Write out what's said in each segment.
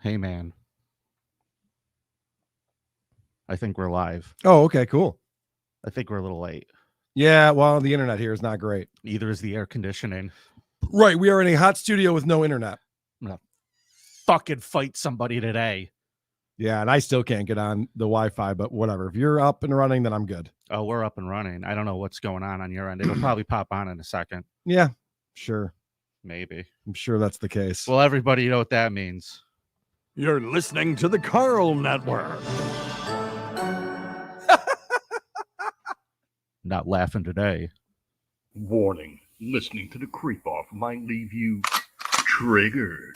Hey, man. I think we're live. Oh, okay, cool. I think we're a little late. Yeah, well, the internet here is not great. Neither is the air conditioning. Right, we are in a hot studio with no internet. I'm going to fucking fight somebody today. Yeah, and I still can't get on the Wi-Fi, but whatever. If you're up and running, then I'm good. Oh, we're up and running. I don't know what's going on your end. It'll probably pop on in a second. Yeah, sure. Maybe. I'm sure that's the case. Well, everybody, you know what that means. You're listening to the Karl Network. Not laughing today. Warning, listening to the creep off might leave you triggered.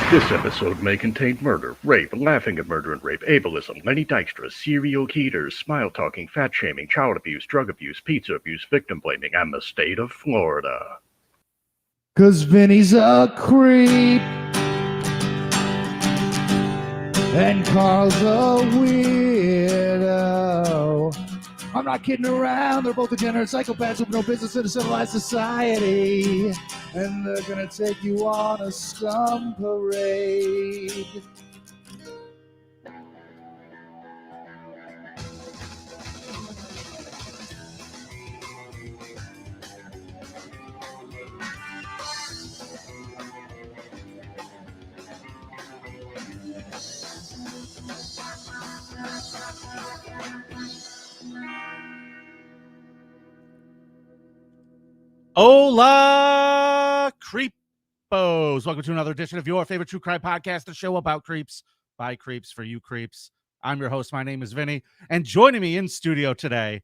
This episode may contain murder, rape, laughing at murder and rape, ableism, Lenny Dykstra, serial killers, smile talking, fat shaming, child abuse, drug abuse, pizza abuse, victim blaming, and the state of Florida. 'Cause Vinny's a creep and Carl's a weirdo. I'm not kidding around. They're both degenerate psychopaths with no business in a civilized society. And they're gonna take you on a scum parade. Hola, creepos. Welcome to another edition of your favorite true crime podcast, the show about creeps, by creeps, for you creeps. I'm your host. My name is Vinny. And joining me in studio today,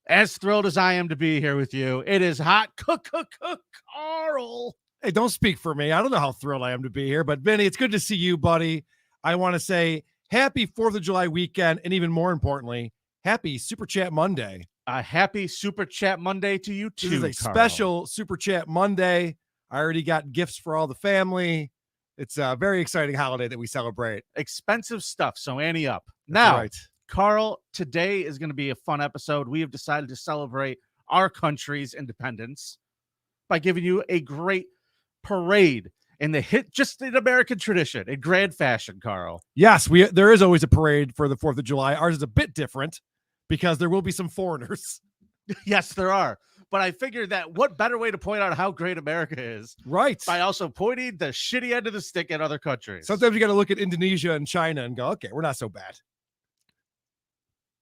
as thrilled as I am to be here with you, it is hot Carl. Hey, don't speak for me. I don't know how thrilled I am to be here, but Vinny, it's good to see you, buddy. I want to say happy 4th of July weekend, and even more importantly, happy Super Chat Monday. A happy Super Chat Monday to you too. This is a Carl. special Super Chat Monday. I already got gifts for all the family. It's a very exciting holiday that we celebrate. Expensive stuff, so ante up. That's Now, right. Carl, today is going to be a fun episode. We have decided to celebrate our country's independence by giving you a great parade in the just in American tradition, in grand fashion, Carl. Yes, there is always a parade for the 4th of July. Ours is a bit different because there will be some foreigners. Yes, there are. But I figured that what better way to point out how great America is, Right. by also pointing the shitty end of the stick at other countries. Sometimes you got to look at Indonesia and China and go, okay, we're not so bad.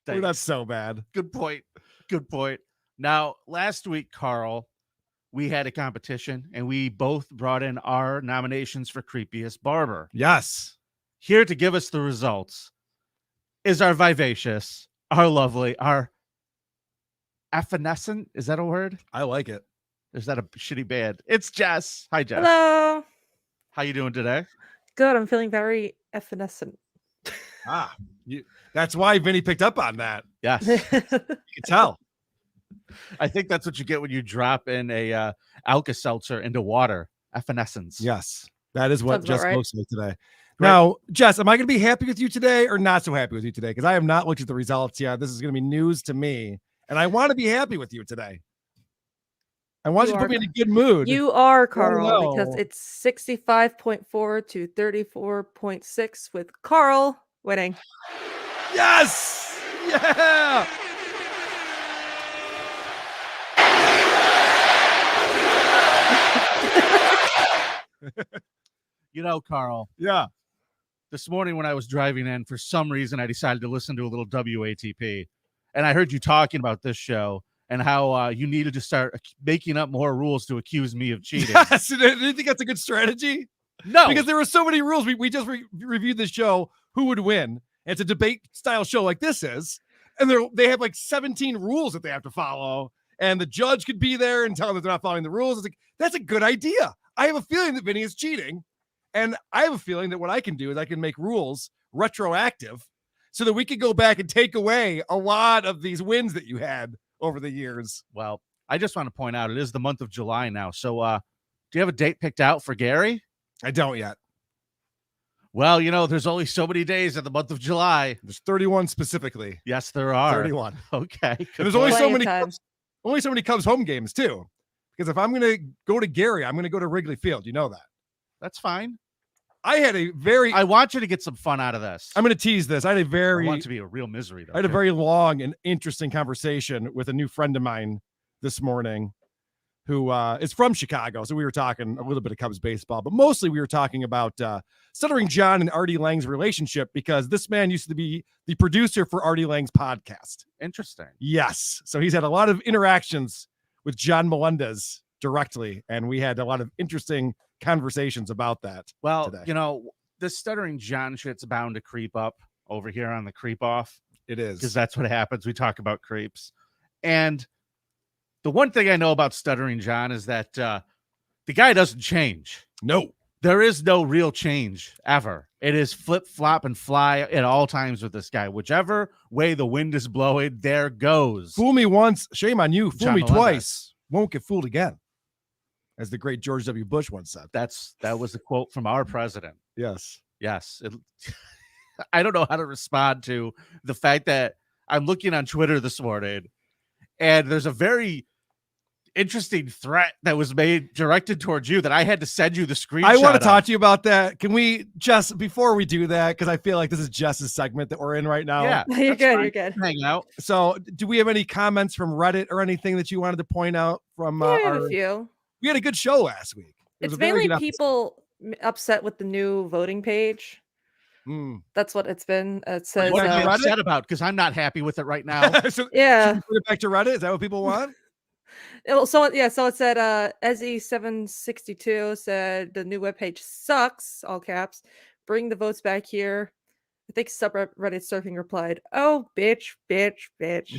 We're not so bad. Good point. Good point. Now, last week, Carl, we had a competition and we both brought in our nominations for creepiest barber. Yes. Here to give us the results is our vivacious, our lovely, our effervescent. Is that a word? I like it. Is that a shitty band? It's Jess. Hi, Jess. Hello. How you doing today? Good. I'm feeling very effervescent. That's why Vinny picked up on that. Yes. You can tell. I think that's what you get when you drop in a Alka-Seltzer into water. Effervescence. Yes. That is what Sounds about Jess right. looks like today. Now, Jess, am I going to be happy with you today or not so happy with you today? Because I have not looked at the results yet. This is going to be news to me. And I want to be happy with you today. I want you to put me in a good mood. You are, Carl, no. because it's 65.4 to 34.6 with Carl winning. Yes! Yeah! You know, Carl, Yeah. this morning when I was driving in, for some reason, I decided to listen to a little WATP. And I heard you talking about this show and how you needed to start making up more rules to accuse me of cheating. Yes. Do you think that's a good strategy? No. Because there were so many rules. We just reviewed the show, Who Would Win? It's a debate style show like this is. And they have like 17 rules that they have to follow. And the judge could be there and tell them that they're not following the rules. It's like, that's a good idea. I have a feeling that Vinny is cheating. And I have a feeling that what I can do is I can make rules retroactive so that we could go back and take away a lot of these wins that you had over the years. Well, I just want to point out it is the month of July now. So do you have a date picked out for Gary? I don't yet. Well, you know, there's only so many days in the month of July. There's 31 specifically. Yes, there are. 31. Okay. And there's only so Plenty many of time. Cubs home games too. Because if I'm going to go to Gary, I'm going to go to Wrigley Field. You know that. That's fine. I had a very. I want you to get some fun out of this. I'm going to tease this. I had a I very. want it to be a real misery, though. I had a too. very long and interesting conversation with a new friend of mine this morning who is from Chicago. So we were talking a little bit of Cubs baseball, but mostly we were talking about Stuttering John and Artie Lang's relationship, because this man used to be the producer for Artie Lang's podcast. Interesting. Yes. So he's had a lot of interactions with John Melendez directly, and we had a lot of interesting conversations about that. Well, today. you know, this Stuttering John shit's bound to creep up over here on the Creep Off, It is. because that's what happens. We talk about creeps. And the one thing I know about Stuttering John is that the guy doesn't change. No. There is no real change ever. It is flip, flop, and fly at all times with this guy. Whichever way the wind is blowing, there goes. Fool me once, shame on you. Fool John me Melendez. twice, won't get fooled again, as the great George W. Bush once said. That was a quote from our president. Yes. Yes. I don't know how to respond to the fact that I'm looking on Twitter this morning and there's a very interesting threat that was made directed towards you that I had to send you the screenshot. I want to talk of. to you about that. Can we just, before we do that, because I feel like this is Jess's segment that we're in right now. Yeah. You're that's good. fine. You're good. Hang out. So do we have any comments from Reddit or anything that you wanted to point out from Yeah, I have our, a few. we had a good show last week. It was It's a very mainly good episode. people upset with the new voting page. Mm. That's what it's been. It says, What are you Reddit? upset about? Because I'm not happy with it right now. So should yeah. we put it back to Reddit? Is that what people want? So it said Ezzy762 said the new webpage sucks, all caps. Bring the votes back here. I think subreddit surfing replied, "Oh, bitch, bitch, bitch."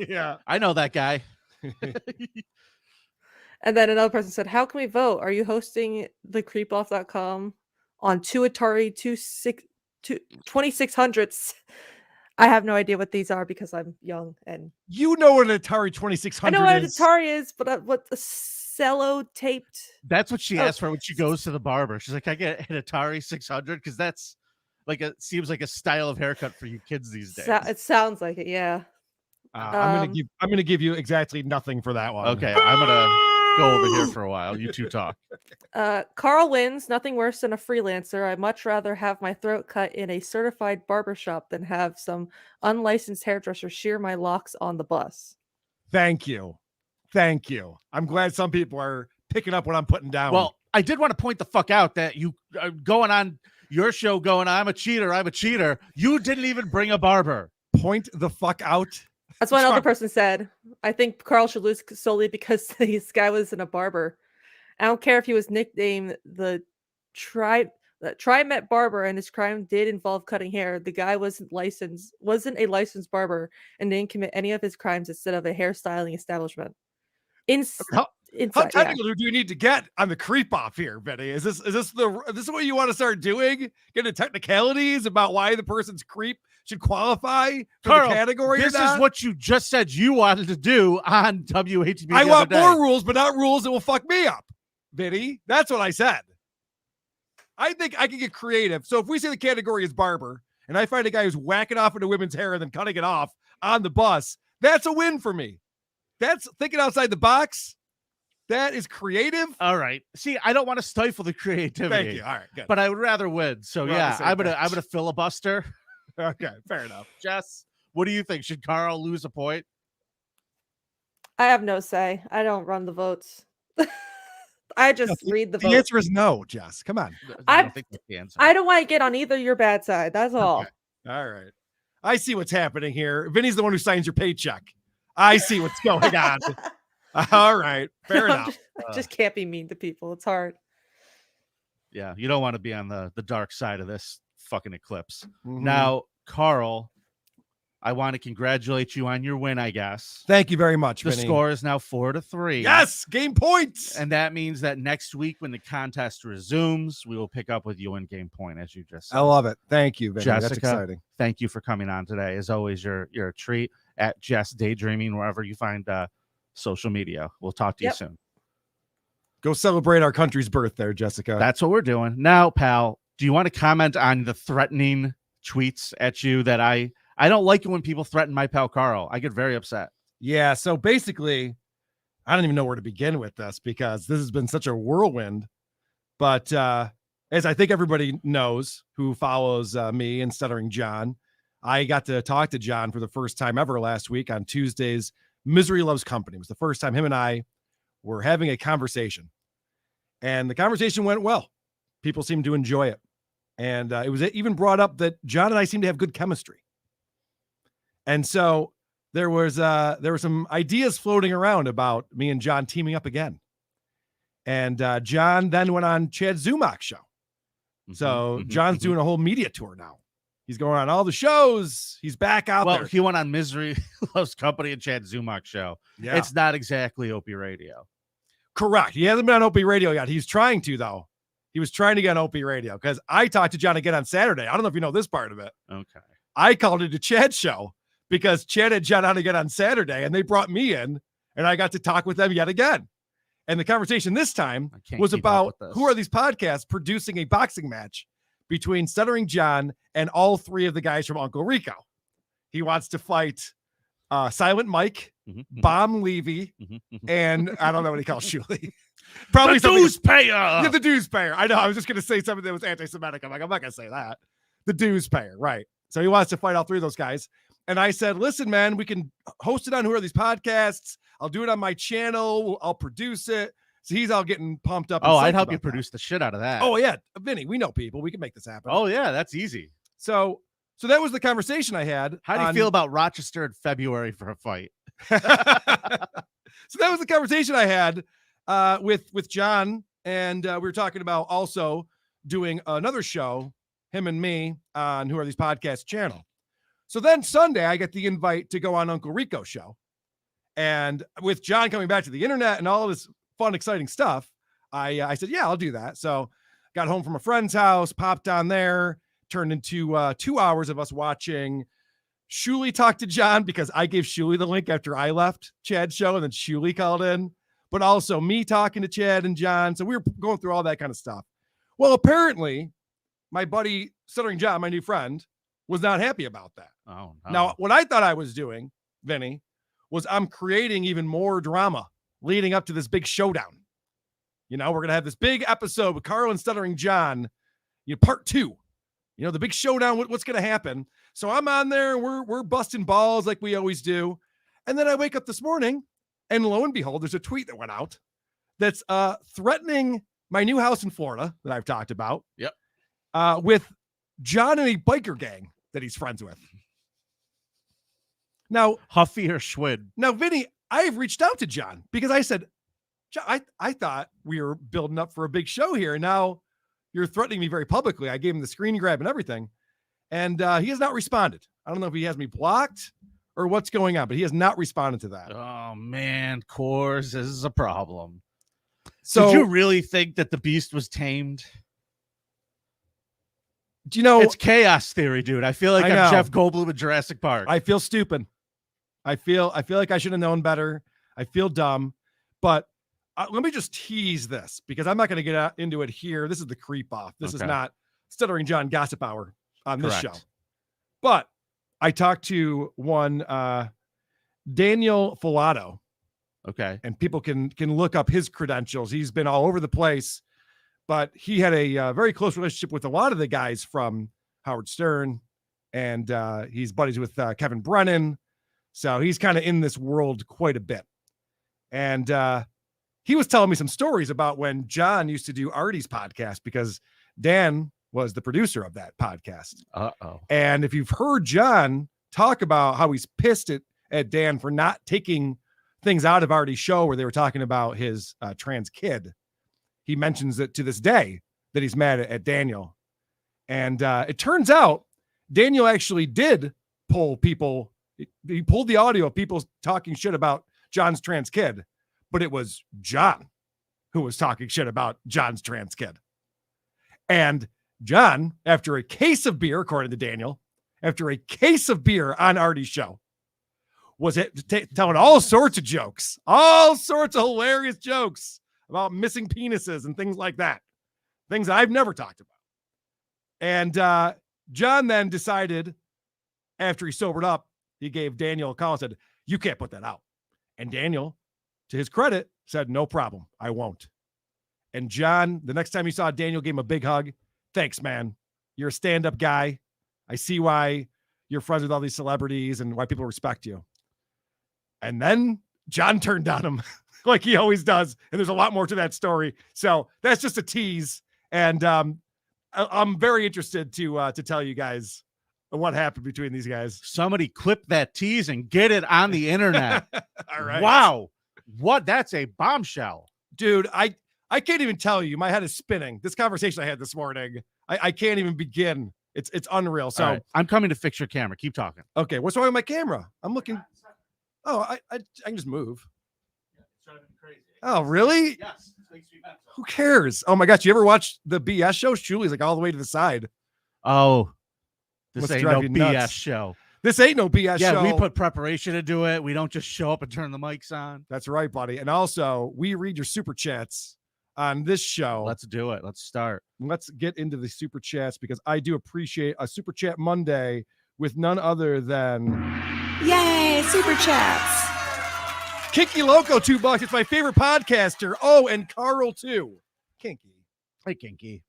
Yeah. I know that guy. And then another person said, "How can we vote? Are you hosting the creepoff.com on two Atari 2600s?" I have no idea what these are because I'm young and You know what an Atari 2600 I know what an is. Atari is, but what the cello taped. That's what she Oh. asked for when she goes to the barber. She's like, I get an Atari 600 because that's like seems like a style of haircut for you kids these days. It sounds like it, yeah. I'm gonna give you exactly nothing for that one. Okay, I'm gonna go over here for a while. You two talk. Carl wins. Nothing worse than a freelancer. I'd much rather have my throat cut in a certified barbershop than have some unlicensed hairdresser shear my locks on the bus. Thank you. Thank you. I'm glad some people are picking up what I'm putting down. Well, I did want to point the fuck out that you going on your show going, I'm a cheater. I'm a cheater. You didn't even bring a barber. point the fuck out. That's what another Sorry. person said. I think Carl should lose solely because this guy wasn't a barber. I don't care if he was nicknamed the Tri-Met Barber and his crime did involve cutting hair. The guy wasn't a licensed barber and didn't commit any of his crimes instead of a hairstyling establishment. How Inside, yeah. technical do you need to get on the creep off here, Betty? Is this what you want to start doing? Get into technicalities about why the person's creep should qualify for Carl, the category? this or not? is what you just said you wanted to do on WATB. I the want other more day. rules, but not rules that will fuck me up, Vinny. That's what I said. I think I can get creative. So if we say the category is barber, and I find a guy who's whacking off into women's hair and then cutting it off on the bus, that's a win for me. That's thinking outside the box. That is creative. All right. See, I don't want to stifle the creativity. Thank you. All right, good. But I would rather win. So We're on the yeah, same I'm page. gonna filibuster. Okay, fair enough. Jess, what do you think? Should Carl lose a point? I have no say. I don't run the votes. I just read the The vote. answer is no, Jess. Come on. I I- don't think that's the answer. I don't want to get on either your bad side. That's all. Okay. All right. I see what's happening here. Vinny's the one who signs your paycheck. I see what's going on. All right. Fair No, enough. just can't be mean to people. It's hard. Yeah, you don't want to be on the dark side of this fucking eclipse. Mhm. Now, Carl, I want to congratulate you on your win, I guess. Thank you very much, The Vinny. score is now 4-3. Yes, game points. And that means that next week when the contest resumes, we will pick up with you in game point, as you just said. I love it. Thank you, Vinny. That's Jessica. exciting. Thank you for coming on today. As always, you're a treat at Jess Daydreaming, wherever you find social media. We'll talk to you Yep. soon. Go celebrate our country's birth there, Jessica. That's what we're doing. Now, pal, do you want to comment on the threatening tweets at you that I don't like it when people threaten my pal Carl. I get very upset. Yeah. So basically, I don't even know where to begin with this because this has been such a whirlwind. But as I think everybody knows who follows me and Stuttering John, I got to talk to John for the first time ever last week on Tuesday's Misery Loves Company. It was the first time him and I were having a conversation. And the conversation went well. People seemed to enjoy it. And it was even brought up that John and I seem to have good chemistry. And so there were some ideas floating around about me and John teaming up again. And John then went on Chad Zumach's show. So John's doing a whole media tour now. He's going on all the shows. He's back out there. Well, he went on Misery Loves Company and Chad Zumach's show. Yeah. It's not exactly Opie Radio. Correct. He hasn't been on Opie Radio yet. He's trying to, though. He was trying to get on Opie Radio because I talked to John again on Saturday. I don't know if you know this part of it. Okay. I called it a Chad show because Chad had John on again on Saturday, and they brought me in, and I got to talk with them yet again. And the conversation this time was about who are these podcasts producing a boxing match between Stuttering John and all three of the guys from Uncle Rico. He wants to fight Silent Mike, Bomb Levy, and I don't know what he calls Shuley. Probably the dues payer. Yeah, the dues payer. I know. I was just going to say something that was anti-Semitic. I'm not going to say that. The dues payer, right? So he wants to fight all three of those guys. And I said, listen, man, we can host it on Who Are These Podcasts? I'll do it on my channel. I'll produce it. So he's all getting pumped up. Oh, I'd help you produce the shit out of that. Oh, yeah. Vinny, we know people. We can make this happen. Oh, yeah. That's easy. So that was the conversation I had. How do you feel about Rochester in February for a fight? So that was the conversation I had with John. And we were talking about also doing another show, him and me, on Who Are These Podcasts channel. So then Sunday, I get the invite to go on Uncle Rico's show. And with John coming back to the internet and all of this fun, exciting stuff, I said, yeah, I'll do that. So got home from a friend's house, popped on there, turned into 2 hours of us watching Shuley talk to John because I gave Shuley the link after I left Chad's show, and then Shuley called in, but also me talking to Chad and John. So we were going through all that kind of stuff. Well, apparently my buddy Stuttering John, my new friend, was not happy about that. Oh, no. Now, what I thought I was doing, Vinny, was I'm creating even more drama leading up to this big showdown. You know, we're going to have this big episode with Karl and Stuttering John, part 2. The big showdown, what's going to happen. So I'm on there, we're busting balls like we always do. And then I wake up this morning, and lo and behold, there's a tweet that went out that's threatening my new house in Florida that I've talked about. Yep. With John and a biker gang that he's friends with. Now, Huffy or Schwinn? Now, Vinny, I've reached out to John because I said, John, I thought we were building up for a big show here. And now you're threatening me very publicly. I gave him the screen grab and everything. And he has not responded. I don't know if he has me blocked or what's going on, but he has not responded to that. Oh, man, Coors, this is a problem. So, did you really think that the beast was tamed? Do you know? It's chaos theory, dude. I feel like I'm Jeff Goldblum in Jurassic Park. I feel stupid. I feel like I should have known better. I feel dumb. But let me just tease this because I'm not going to get into it here. This is the creep off. This is not Stuttering John Gossip Hour on this show. But I talked to one Daniel Filato. Okay. And people can look up his credentials. He's been all over the place, but he had a very close relationship with a lot of the guys from Howard Stern, and he's buddies with Kevin Brennan. So he's kind of in this world quite a bit. And he was telling me some stories about when John used to do Artie's podcast because Dan was the producer of that podcast. Uh-oh. And if you've heard John talk about how he's pissed at Dan for not taking things out of Artie's show where they were talking about his trans kid, he mentions it to this day that he's mad at Daniel. And it turns out Daniel actually did pull people. He pulled the audio of people talking shit about John's trans kid, but it was John who was talking shit about John's trans kid. And John, after a case of beer, according to Daniel, after a case of beer on Artie's show, was telling all sorts of jokes, all sorts of hilarious jokes about missing penises and things like that. Things that I've never talked about. And John then decided, after he sobered up, he gave Daniel a call and said, "You can't put that out." And Daniel, to his credit, said, "No problem. I won't." And John, the next time you saw Daniel, gave him a big hug. Thanks, man. You're a stand-up guy. I see why you're friends with all these celebrities and why people respect you. And then John turned on him like he always does. And there's a lot more to that story. So that's just a tease. And I'm very interested to tell you guys what happened between these guys. Somebody clip that tease and get it on the internet. All right. Wow. What? That's a bombshell. Dude, I can't even tell you. My head is spinning. This conversation I had this morning, I can't even begin. It's unreal. So right. I'm coming to fix your camera. Keep talking. Okay, what's wrong with my camera? I'm looking. Oh, I can just move. It's driving me crazy. Oh, really? Yes. Makes me mental. Who cares? Oh my gosh, you ever watch the BS show? Julie's like all the way to the side. Oh, this Must ain't drive no you BS nuts. show. This ain't no BS Yeah, show. we put preparation into it. We don't just show up and turn the mics on. That's right, buddy. And also, we read your super chats on this show. Let's do it. Let's start. Let's get into the super chats because I do appreciate a super chat Monday with none other than Yay, super chats. Kinky Loco, $2. It's my favorite podcaster. Oh, and Carl too. Kinky. Hey, Kinky.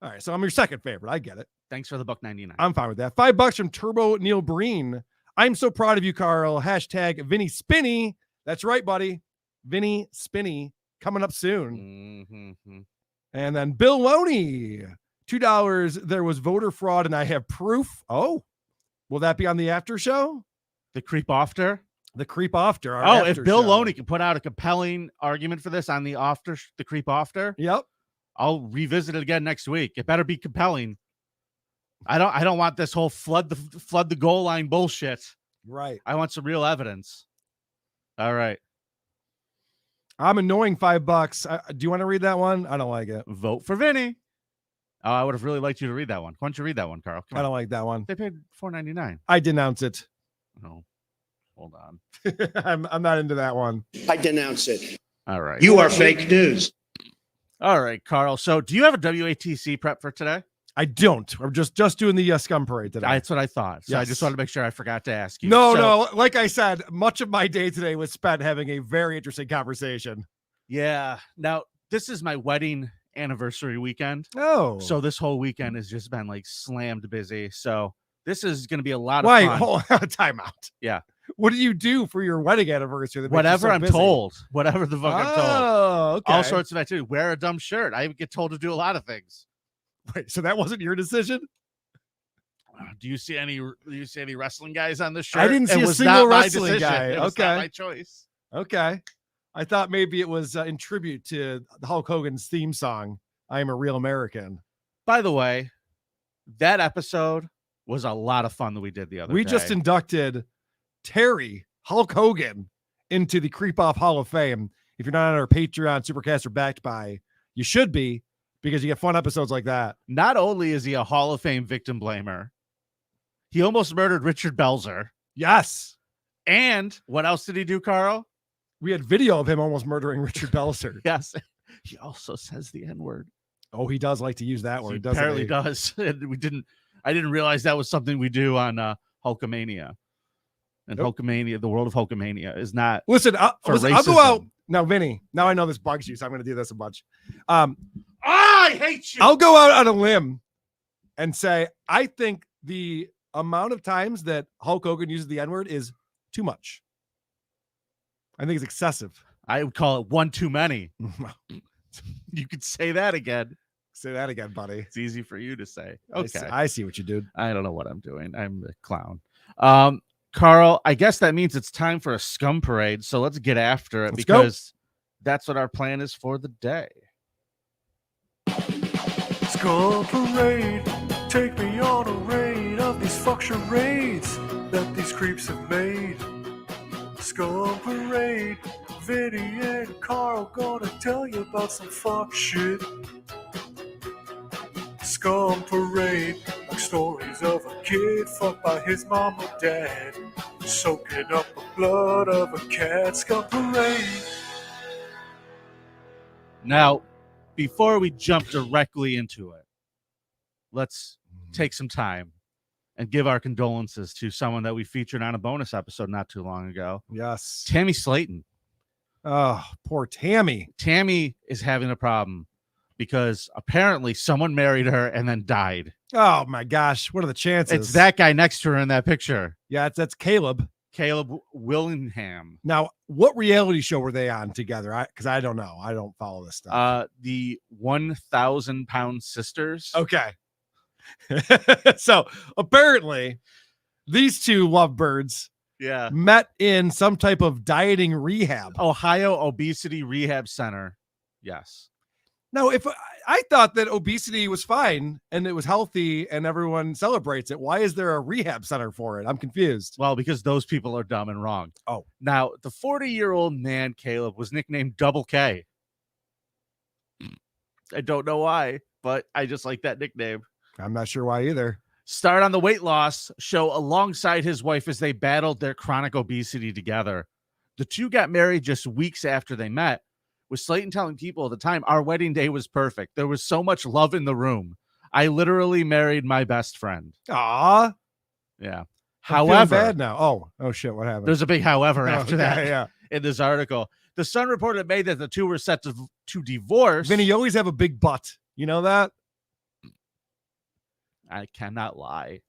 All right, so I'm your second favorite. I get it. Thanks for the $1.99. I'm fine with that. $5 from Turbo Neil Breen. I'm so proud of you, Carl. Hashtag Vinnie Spinny. That's right, buddy. Vinnie Spinny coming up soon. Mm-hmm. And then Bill Loney, $2. There was voter fraud, and I have proof. Oh, will that be on the after show? The creep after? The creep after. Our Oh, after if Bill show. Loney can put out a compelling argument for this on the the creep after, Yep. I'll revisit it again next week. It better be compelling. I don't want this whole flood the goal line bullshit. Right. I want some real evidence. All right. I'm annoying $5. Do you want to read that one? I don't like it. Vote for Vinny. Oh, I would have really liked you to read that one. Why don't you read that one, Carl? Come I on. don't like that one. They paid $4.99. I denounce it. No. Hold on. I'm not into that one. I denounce it. All right. You are fake news. All right, Carl. So do you have a WATC prep for today? I don't. I'm just doing the Scum Parade today. That's what I thought. So I Yes. just wanted to make sure I forgot to ask you. No, So- no. Like I said, much of my day today was spent having a very interesting conversation. Yeah. Now, this is my wedding anniversary weekend. Oh. So this whole weekend has just been like slammed busy. So this is going to be a lot of wait, fun. hold on. Time out. Yeah. What do you do for your wedding anniversary? that makes you Whatever so I'm busy? told. Whatever the fuck I'm told. Oh, okay. All sorts of activity. Wear a dumb shirt. I get told to do a lot of things. Wait, so that wasn't your decision? Do you see any wrestling guys on this shirt? I didn't see It a was single not my wrestling decision. guy. It was not Okay. my choice. Okay. I thought maybe it was in tribute to Hulk Hogan's theme song, I Am a Real American. By the way, that episode was a lot of fun that we did the other We day. just inducted Terry Hulk Hogan into the Creep Off Hall of Fame. If you're not on our Patreon, Supercaster backed by, you should be, because you get fun episodes like that. Not only is he a Hall of Fame victim blamer, he almost murdered Richard Belzer. Yes. And what else did he do, Carl? We had video of him almost murdering Richard Belzer. Yes. He also says the N-word. Oh, he does like to use that word, He doesn't apparently he? does. And I didn't realize that was something we do on Hulkamania. And Nope. Hulkamania, the world of Hulkamania is not. Listen, I'll go racism. out. Now, Vinny, now I know this bugs you, so I'm going to do this a bunch. I hate you. I'll go out on a limb and say, I think the amount of times that Hulk Hogan uses the N-word is too much. I think it's excessive. I would call it one too many. You could say that again. Say that again, buddy. It's easy for you to say. I see- Okay. I see what you did. I don't know what I'm doing. I'm a clown. Carl, I guess that means it's time for a scum parade. So let's get after it Let's go. because that's what our plan is for the day. Scum Parade, take me on a raid of these fuck charades that these creeps have made. Scum Parade, Vinny and Carl gonna tell you about some fuck shit. Scum Parade, like stories of a kid fucked by his mom or dad, soaking up the blood of a cat. Scum Parade. Now, before we jump directly into it, let's take some time and give our condolences to someone that we featured on a bonus episode not too long ago. Yes. Tammy Slayton Oh, poor Tammy. Tammy is having a problem because apparently someone married her and then died. Oh my gosh, what are the chances? It's that guy next to her in that picture. Yeah, that's Caleb. Caleb Willingham. Now, what reality show were they on together? Because I don't know. I don't follow this stuff. The 1,000-pound sisters. Okay. So apparently, these two lovebirds met in some type of dieting rehab. Ohio Obesity Rehab Center. Yes. Now, if I thought that obesity was fine and it was healthy and everyone celebrates it, why is there a rehab center for it? I'm confused. Well, because those people are dumb and wrong. Oh. Now, the 40-year-old man, Caleb, was nicknamed Double K. I don't know why, but I just like that nickname. I'm not sure why either. Starred on the weight loss show alongside his wife as they battled their chronic obesity together. The two got married just weeks after they met, with Slayton telling people at the time, our wedding day was perfect. There was so much love in the room. I literally married my best friend. Aw. Yeah. I'm feeling However, bad now. Oh shit, what happened? there's a big however after that Yeah. in this article. The Sun reported in May that the two were set to divorce. Vinny, you always have a big butt. You know that? I cannot lie.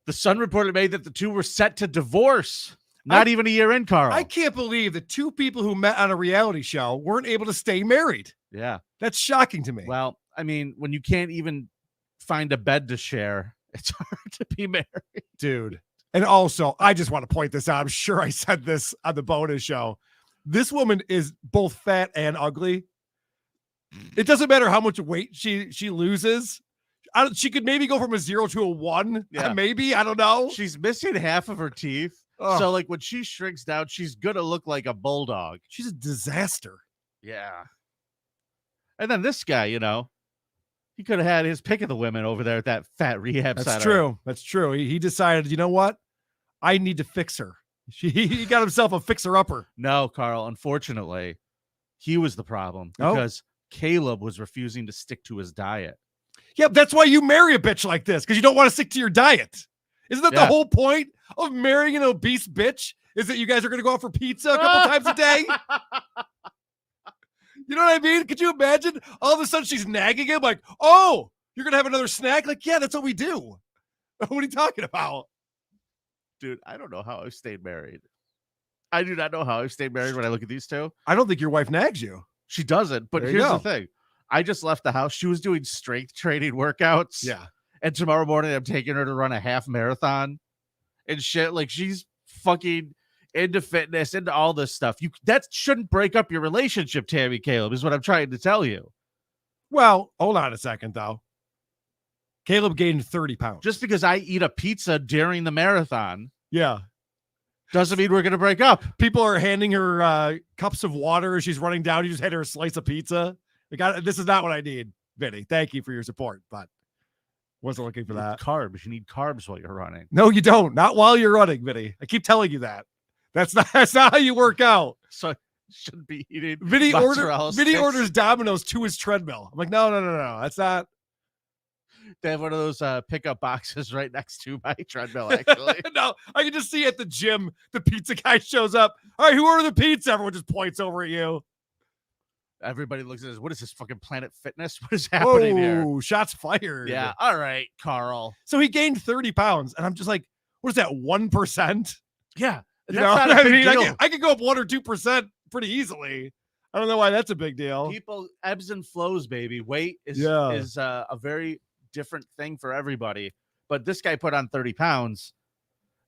The Sun reported in May that the two were set to divorce. Not even a year in, Carl. I can't believe that two people who met on a reality show weren't able to stay married. Yeah. That's shocking to me. Well, I mean, when you can't even find a bed to share, it's hard to be married. Dude. And also, I just want to point this out. I'm sure I said this on the bonus show. This woman is both fat and ugly. It doesn't matter how much weight she loses. She could maybe go from a 0 to a 1. Yeah. Maybe. I don't know. She's missing half of her teeth. Oh. So, like, when she shrinks down, she's going to look like a bulldog. She's a disaster. Yeah. And then this guy, he could have had his pick of the women over there at that fat rehab center. That's true. That's true. He decided, you know what? I need to fix her. He got himself a fixer-upper. No, Carl, unfortunately, he was the problem because Caleb was refusing to stick to his diet. Yeah, that's why you marry a bitch like this, because you don't want to stick to your diet. Isn't that the whole point of marrying an obese bitch? Is that you guys are going to go out for pizza a couple times a day? You know what I mean? Could you imagine? All of a sudden she's nagging him like, oh, you're going to have another snack? Like, yeah, that's what we do. What are you talking about? Dude, I don't know how I've stayed married. I do not know how I've stayed married when I look at these two. I don't think your wife nags you. She doesn't, but here's the thing. I just left the house. She was doing strength training workouts. Yeah. And tomorrow morning, I'm taking her to run a half marathon and shit. Like, she's fucking into fitness, into all this stuff. That shouldn't break up your relationship, Tammy Caleb, is what I'm trying to tell you. Well, hold on a second, though. Caleb gained 30 pounds. Just because I eat a pizza during the marathon. Yeah. Doesn't mean we're going to break up. People are handing her cups of water as she's running down. You just hand her a slice of pizza. This is not what I need, Vinny. Thank you for your support, but wasn't looking for that. Carbs. You need carbs while you're running. No, you don't. Not while you're running, Vinny. I keep telling you that. That's not how you work out. So you shouldn't be eating. Vinny orders Domino's to his treadmill. I'm like, no. That's not. They have one of those pickup boxes right next to my treadmill, actually. No, I can just see at the gym, the pizza guy shows up. All right, who ordered the pizza? Everyone just points over at you. Everybody looks at this. What is this, fucking Planet Fitness? What is happening here? Shots fired. Yeah. All right, Carl. So he gained 30 pounds, and I'm just like, what is that, 1%? Yeah. That's not a big deal. I could go up 1 or 2% pretty easily. I don't know why that's a big deal. People, ebbs and flows, baby. Weight is a very different thing for everybody. But this guy put on 30 pounds.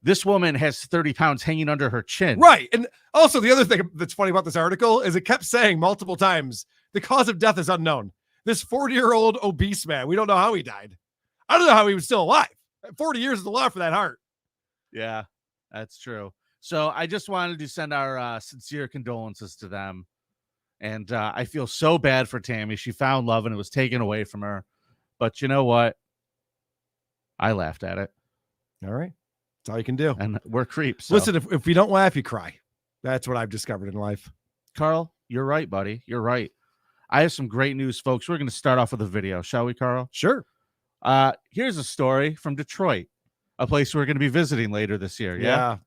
This woman has 30 pounds hanging under her chin. Right. And also the other thing that's funny about this article is it kept saying multiple times, the cause of death is unknown. This 40-year-old obese man, we don't know how he died. I don't know how he was still alive. 40 years is a lot for that heart. Yeah, that's true. So I just wanted to send our sincere condolences to them. And I feel so bad for Tammy. She found love and it was taken away from her. But you know what? I laughed at it. All right. That's all you can do. And we're creeps. So. Listen, if you don't laugh, you cry. That's what I've discovered in life. Carl, you're right, buddy. You're right. I have some great news, folks. We're going to start off with a video, shall we, Carl? Sure. Here's a story from Detroit, a place we're going to be visiting later this year. Yeah.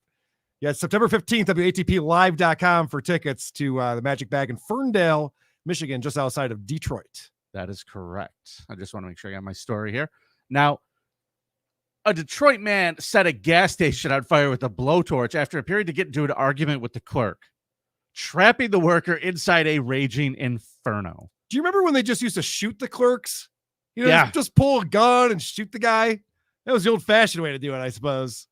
Yeah, September 15th, WATPlive.com for tickets to the Magic Bag in Ferndale, Michigan, just outside of Detroit. That is correct. I just want to make sure I got my story here. Now, a Detroit man set a gas station on fire with a blowtorch after appearing to get into an argument with the clerk, trapping the worker inside a raging inferno. Do you remember when they just used to shoot the clerks? You know, Yeah. just pull a gun and shoot the guy. That was the old-fashioned way to do it, I suppose.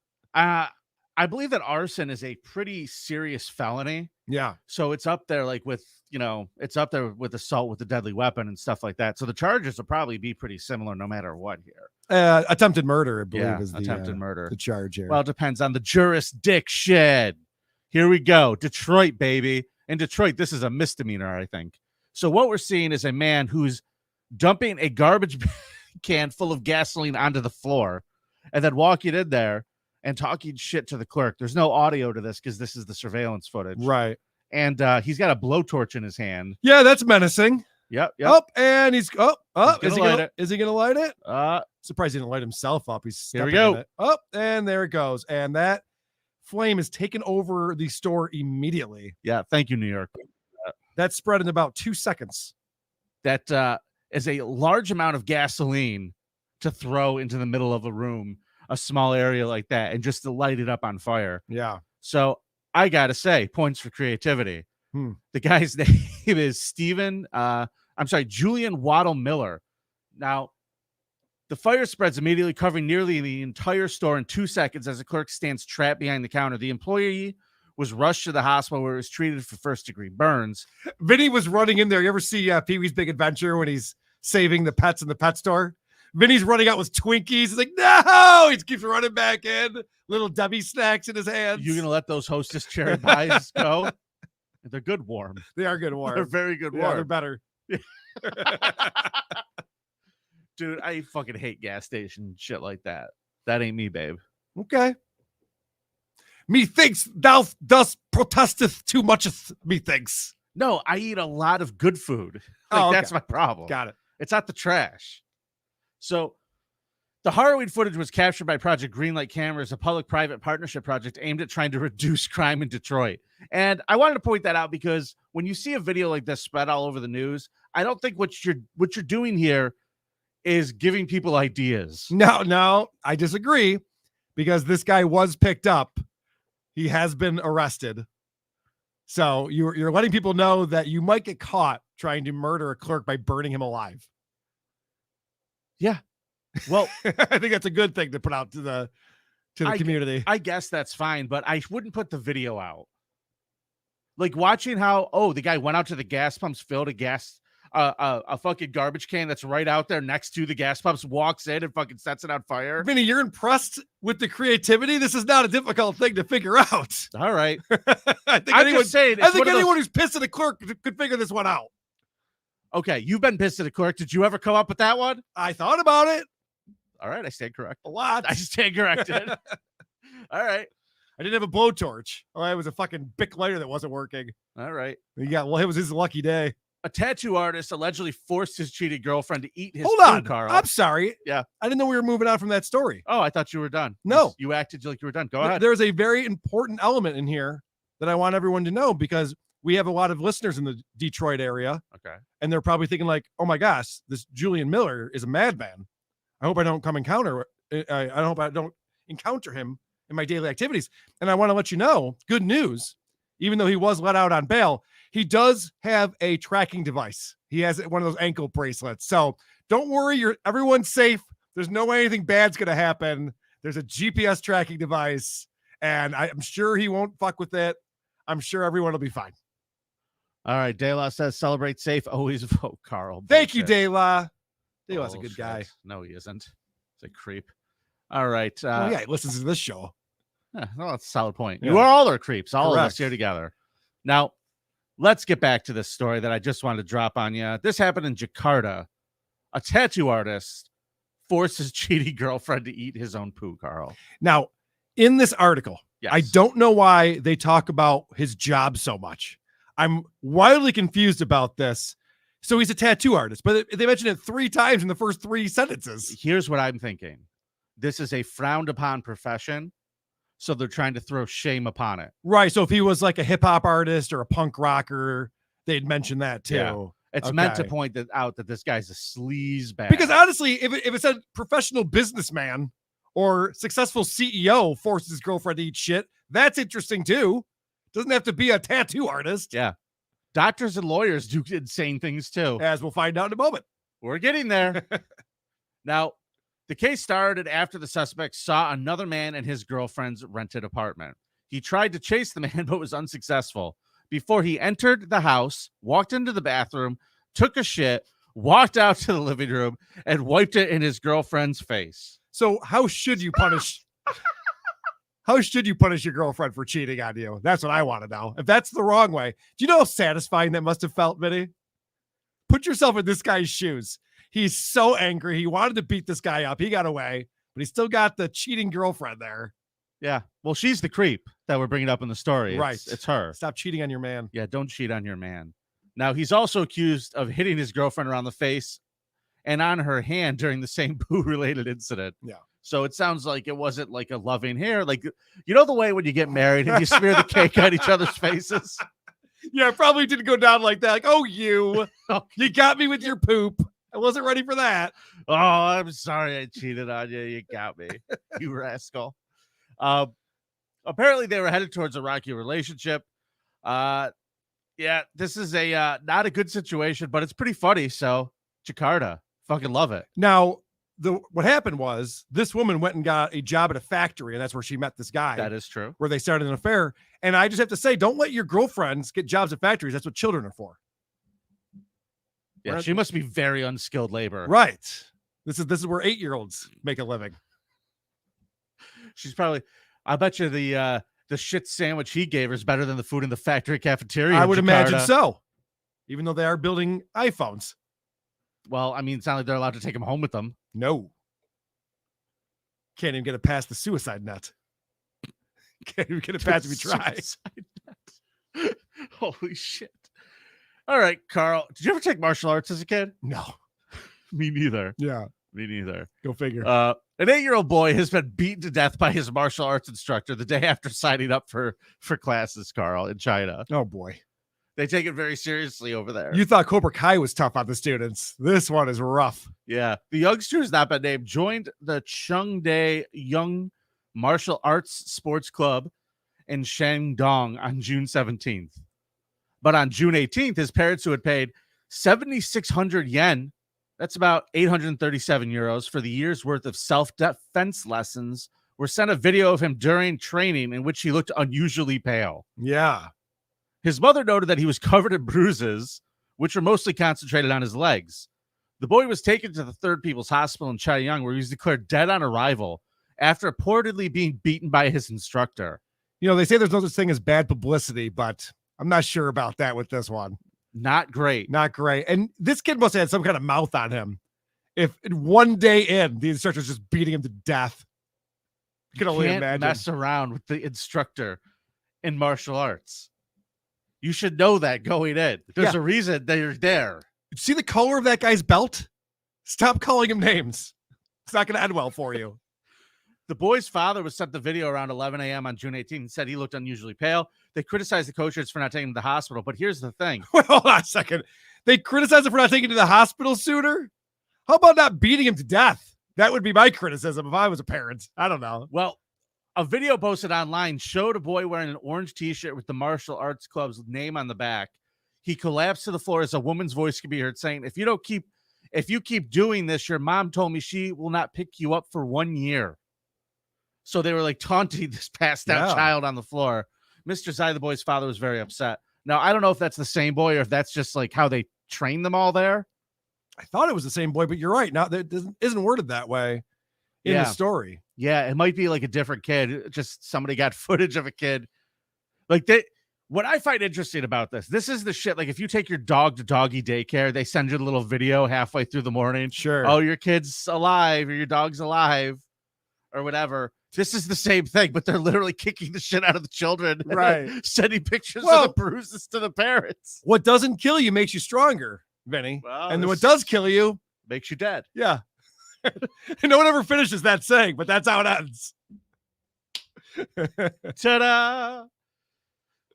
I believe that arson is a pretty serious felony. Yeah. So it's up there like with, it's up there with assault with a deadly weapon and stuff like that. So the charges will probably be pretty similar no matter what here. Attempted murder, I believe, is attempted murder. the charge here. Well, it depends on the jurisdiction. Here we go. Detroit, baby. In Detroit, this is a misdemeanor, I think. So what we're seeing is a man who's dumping a garbage can full of gasoline onto the floor and then walking in there and talking shit to the clerk. There's no audio to this because this is the surveillance footage. Right. And he's got a blowtorch in his hand. Yeah, that's menacing. Yep. Up, and he's He's is he gonna gonna, is he gonna light it? Uh, Surprised he didn't light himself up. He's Here we stepping in go. it. Up, and there it goes. And that flame is taken over the store immediately. yeah. Thank you, New York. That spread in about 2 seconds. That is a large amount of gasoline to throw into the middle of a room, a small area like that, and just to light it up on fire. Yeah. So I gotta say, points for creativity. The guy's name is Julian Waddle Miller. Now, the fire spreads immediately, covering nearly the entire store in 2 seconds as the clerk stands trapped behind the counter. The employee was rushed to the hospital where he was treated for first-degree burns. Vinny was running in there. You ever see Pee-wee's Big Adventure when he's saving the pets in the pet store? Vinny's running out with Twinkies. He's like, no! He keeps running back in. Little Debbie snacks in his hands. You gonna let those Hostess cherry pies go? They're good warm. They are good warm. They're very good warm. Yeah, they're better. Dude, I fucking hate gas station shit like that. That ain't me, babe. Okay. Methinks thou dost protesteth too mucheth, methinks. No, I eat a lot of good food. Like, Oh, okay. That's my problem. Got it. It's not the trash. So the harrowing footage was captured by Project Greenlight Cameras, a public-private partnership project aimed at trying to reduce crime in Detroit. And I wanted to point that out because when you see a video like this spread all over the news, I don't think what you're doing here is giving people ideas. No, I disagree because this guy was picked up. He has been arrested. So you're letting people know that you might get caught trying to murder a clerk by burning him alive. Yeah. Well, I think that's a good thing to put out to the community. I guess that's fine, but I wouldn't put the video out. Like watching how, the guy went out to the gas pumps, filled a fucking garbage can that's right out there next to the gas pumps, walks in and fucking sets it on fire. Vinny, you're impressed with the creativity. This is not a difficult thing to figure out. All right. I think anyone who's pissed at a clerk could figure this one out. Okay, you've been pissed at a clerk. Did you ever come up with that one? I thought about it. All right, I stand corrected. A lot. I stand corrected. All right. I didn't have a blowtorch. Oh, it was a fucking Bic lighter that wasn't working. All right. Yeah, well, it was his lucky day. A tattoo artist allegedly forced his cheating girlfriend to eat his Hold on, Carl. I'm sorry. Yeah. I didn't know we were moving on from that story. Oh, I thought you were done. No. You acted like you were done. Go ahead. There's a very important element in here that I want everyone to know because we have a lot of listeners in the Detroit area. Okay. And they're probably thinking like, oh my gosh, this Julian Miller is a madman. I hope I don't I hope I don't encounter him in my daily activities. And I want to let you know, good news, even though he was let out on bail, he does have a tracking device. He has one of those ankle bracelets. So don't worry, everyone's safe. There's no way anything bad's going to happen. There's a GPS tracking device, and I'm sure he won't fuck with it. I'm sure everyone will be fine. All right. De La says, celebrate safe. Always vote Carl. Thank you, Bullshit. De La. De La's a good Bullshit. guy. No, he isn't. He's a creep. All right. Oh, yeah, he listens to this show. Well, that's a solid point. Yeah. You are all our creeps, all of us Correct. here together. Now, let's get back to this story that I just wanted to drop on you. This happened in Jakarta. A tattoo artist forced his cheating girlfriend to eat his own poo, Carl. Now, in this article, Yes. I don't know why they talk about his job so much. I'm wildly confused about this. So he's a tattoo artist, but they mentioned it 3 times in the first 3 sentences. Here's what I'm thinking. This is a frowned upon profession. So they're trying to throw shame upon it. Right. So if he was like a hip hop artist or a punk rocker, they'd mention that too. Yeah. It's meant to Okay. point out that this guy's a sleaze bag. Because honestly, if it said professional businessman or successful CEO forces his girlfriend to eat shit, that's interesting too. Doesn't have to be a tattoo artist. Yeah. Doctors and lawyers do insane things too. As we'll find out in a moment. We're getting there. Now, the case started after the suspect saw another man in his girlfriend's rented apartment. He tried to chase the man, but was unsuccessful. Before he entered the house, walked into the bathroom, took a shit, walked out to the living room, and wiped it in his girlfriend's face. So how should you punish? How should you punish your girlfriend for cheating on you? That's what I want to know. If that's the wrong way, do you know how satisfying that must have felt, Vinny? Put yourself in this guy's shoes. He's so angry. He wanted to beat this guy up. He got away, but he still got the cheating girlfriend there. Yeah. Well, she's the creep that we're bringing up in the story. Right. It's her. Stop cheating on your man. Yeah, don't cheat on your man. Now, he's also accused of hitting his girlfriend around the face and on her hand during the same poo-related incident. Yeah. So it sounds like it wasn't like a loving hair. Like, you know the way when you get married and you smear the cake on each other's faces? Yeah, it probably didn't go down like that. Like, oh, you got me with your poop. I wasn't ready for that. Oh, I'm sorry I cheated on you. You got me, you rascal. Apparently they were headed towards a rocky relationship. Yeah, this is a not a good situation, but it's pretty funny. So Jakarta, fucking love it. Now, what happened was this woman went and got a job at a factory, and that's where she met this guy. That is true. Where they started an affair. And I just have to say, don't let your girlfriends get jobs at factories. That's what children are for. Yeah, she must be very unskilled labor. Right. This is where 8-year-olds make a living. She's probably. I bet you the shit sandwich he gave her is better than the food in the factory cafeteria. I would in imagine Jakarta. so. Even though they are building iPhones. Well, I mean, it's not like they're allowed to take them home with them. No. Can't even get it past the suicide net. Can't even get it past if you try. Holy shit. All right, Carl. Did you ever take martial arts as a kid? No. Me neither. Yeah. Me neither. Go figure. An 8-year-old boy has been beaten to death by his martial arts instructor the day after signing up for classes, Carl, in China. Oh, boy. They take it very seriously over there. You thought Cobra Kai was tough on the students. This one is rough. Yeah. The youngster has not been named joined the Chengde Young Martial Arts Sports Club in Shandong on June 17th. But on June 18th, his parents, who had paid 7,600 yen, that's about 837 euros, for the year's worth of self-defense lessons, were sent a video of him during training in which he looked unusually pale. Yeah. His mother noted that he was covered in bruises, which were mostly concentrated on his legs. The boy was taken to the Third People's Hospital in Chaoyang, where he was declared dead on arrival after reportedly being beaten by his instructor. You know, they say there's no such thing as bad publicity, but I'm not sure about that with this one. Not great. Not great. And this kid must have had some kind of mouth on him. If one day in, the instructor's just beating him to death. You can only Can't imagine. mess around with the instructor in martial arts. You should know that going in. There's a reason they're there. See the color of that guy's belt? Stop calling him names. It's not going to end well for you. The boy's father was sent the video around 11 a.m. on June 18th and said he looked unusually pale. They criticized the coaches for not taking him to the hospital. But here's the thing. Wait, hold on a second. They criticized him for not taking him to the hospital sooner? How about not beating him to death? That would be my criticism if I was a parent. I don't know. Well, a video posted online showed a boy wearing an orange t-shirt with the martial arts club's name on the back. He collapsed to the floor as a woman's voice could be heard saying, if you keep doing this, your mom told me she will not pick you up for 1 year. So they were like taunting this passed out child on the floor. Mr. Zai, the boy's father, was very upset. Now, I don't know if that's the same boy or if that's just like how they train them all there. I thought it was the same boy, but you're right. Now, that isn't worded that way in the story. Yeah, it might be like a different kid. Just somebody got footage of a kid. Like what I find interesting about this is the shit. Like if you take your dog to doggy daycare, they send you a little video halfway through the morning. Sure. Oh, your kid's alive or your dog's alive or whatever. This is the same thing, but they're literally kicking the shit out of the children. Right. Sending pictures of the bruises to the parents. What doesn't kill you makes you stronger, Vinny. Well, and what does kill you makes you dead. Yeah. No one ever finishes that saying, but that's how it ends. Ta-da!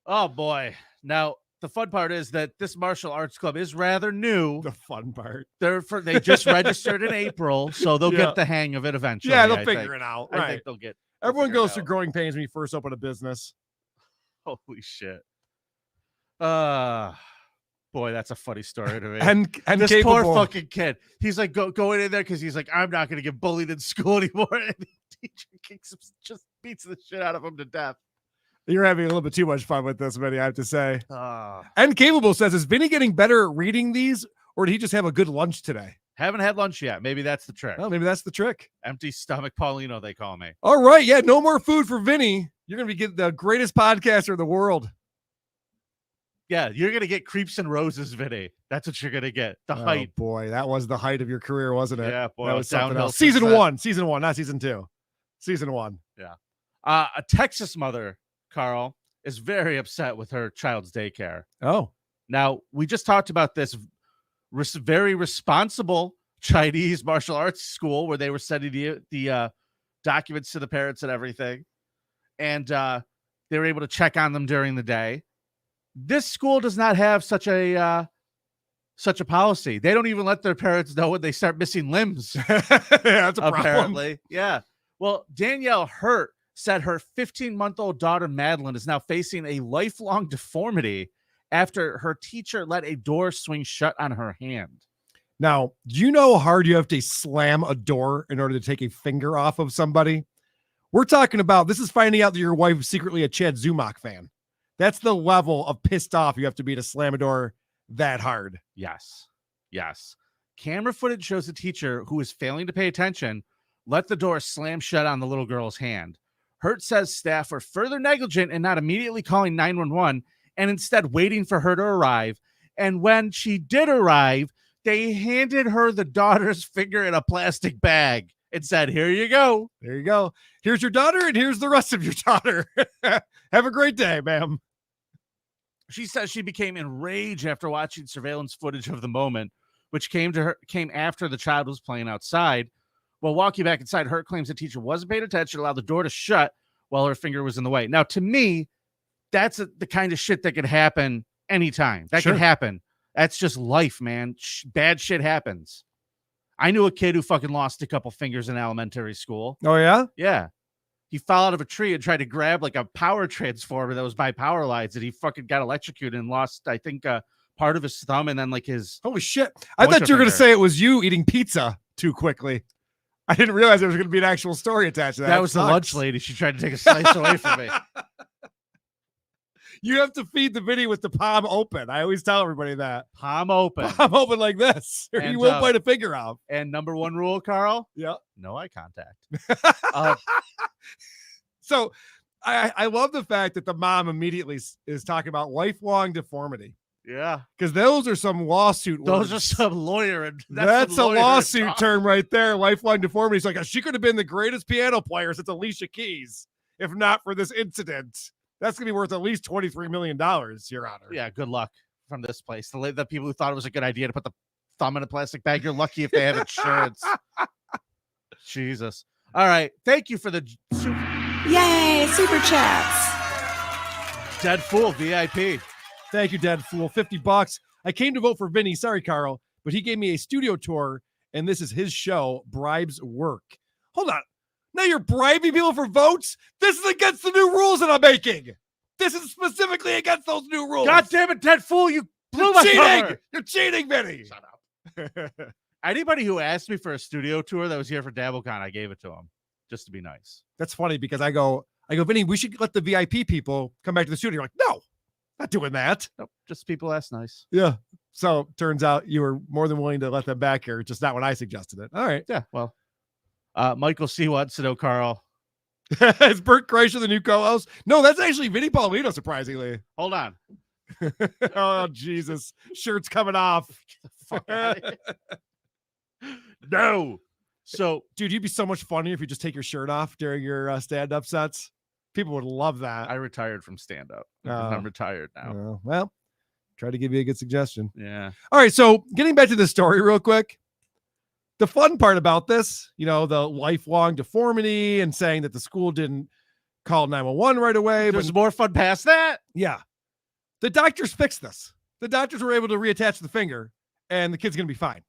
Oh boy. Now the fun part is that this martial arts club is rather new. The fun part. They just registered in April, so they'll Yeah. get the hang of it eventually. Yeah, they'll I figure think. it out. I Right. think they'll get. Everyone figure it goes through out. growing pains when you first open a business. Holy shit. Boy, that's a funny story to me. And this capable. poor fucking kid. He's like going in there because he's like, I'm not going to get bullied in school anymore. And the teacher kicks him, just beats the shit out of him to death. You're having a little bit too much fun with this, Vinny, I have to say. Ah. And Capable says, is Vinny getting better at reading these, or did he just have a good lunch today? Haven't had lunch yet. Maybe that's the trick. Well, maybe that's the trick. Empty stomach Paulino, they call me. All right. Yeah, no more food for Vinny. You're going to be getting the greatest podcaster in the world. Yeah, you're going to get Creeps and Roses, Vinny. That's what you're going to get. The height. Oh, boy. That was the height of your career, wasn't it? Yeah, boy. That was something downhill else. since Season then. one, not season 2. Season 1. Yeah. A Texas mother, Carl, is very upset with her child's daycare. Oh. Now, we just talked about this very responsible Chinese martial arts school where they were sending the documents to the parents and everything. And they were able to check on them during the day. This school does not have such a policy. They don't even let their parents know when they start missing limbs. Yeah, that's a problem. Apparently. Yeah. Well, Danielle Hurt said her 15-month-old daughter, Madeline, is now facing a lifelong deformity after her teacher let a door swing shut on her hand. Now, do you know how hard you have to slam a door in order to take a finger off of somebody? We're talking about, this is finding out that your wife is secretly a Chad Zumach fan. That's the level of pissed off you have to be to slam a door that hard. Yes. Yes. Camera footage shows a teacher who is failing to pay attention let the door slam shut on the little girl's hand. Hurt says staff were further negligent in not immediately calling 911 and instead waiting for her to arrive. And when she did arrive, they handed her the daughter's finger in a plastic bag and said, here you go. There you go. Here's your daughter, and here's the rest of your daughter. Have a great day, ma'am. She says she became enraged after watching surveillance footage of the moment, which came after the child was playing outside. While walking back inside, Hurt claims the teacher wasn't paying attention, allowed the door to shut while her finger was in the way. Now, to me, that's the kind of shit that could happen anytime. That Sure. could happen. That's just life, man. Bad shit happens. I knew a kid who fucking lost a couple fingers in elementary school. Oh, yeah? Yeah. He fell out of a tree and tried to grab like a power transformer that was by power lines, and he fucking got electrocuted and lost, I think, part of his thumb and then like his. Holy shit. I thought you were going to say it was you eating pizza too quickly. I didn't realize there was going to be an actual story attached to that. That was the lunch lady. She tried to take a slice away from me. You have to feed the Vinny with the palm open. I always tell everybody that. Palm open. Palm open like this, or And, you will bite a finger off. And number one rule, Carl? Yeah. No eye contact. So I love the fact that the mom immediately is talking about lifelong deformity, Yeah. because those are some lawsuit Those words. are some lawyer. And That's a some lawyer lawsuit talk. term right there. Lifelong deformity. It's like, she could have been the greatest piano player since Alicia Keys, if not for this incident. That's going to be worth at least $23 million, Your Honor. Yeah, good luck from this place. The people who thought it was a good idea to put the thumb in a plastic bag, you're lucky if they have insurance. Jesus. All right. Thank you for the Yay, super chats. Dead Fool VIP. Thank you, Dead Fool. $50. I came to vote for Vinny. Sorry, Carl, but he gave me a studio tour, and this is his show, Bribes Work. Hold on. Now you're bribing people for votes? This is against the new rules that I'm making. This is specifically against those new rules. God damn it, Dead Fool. You blew You're my cheating. cover. You're cheating, Vinny. Shut up. Anybody who asked me for a studio tour that was here for DabbleCon, I gave it to him just to be nice. That's funny because I go, Vinny, we should let the VIP people come back to the studio. You're like, no, not doing that. Nope, just people ask nice. Yeah. So turns out you were more than willing to let them back here, just not when I suggested it. All right. Yeah, well. Michael C. wants to know, Carl. Is Bert Kreischer the new co-host? No, that's actually Vinny Paulino, surprisingly. Hold on. Oh, Jesus. Shirt's coming off. Fuck outta here. No. So, dude, you'd be so much funnier if you just take your shirt off during your stand-up sets. People would love that. I retired from stand-up. I'm retired now. Well, try to give you a good suggestion. Yeah. All right, so getting back to the story real quick. The fun part about this, the lifelong deformity and saying that the school didn't call 911 right away. There's But more fun past that. yeah, the doctors fixed this. The doctors were able to reattach the finger, and the kid's going to be fine.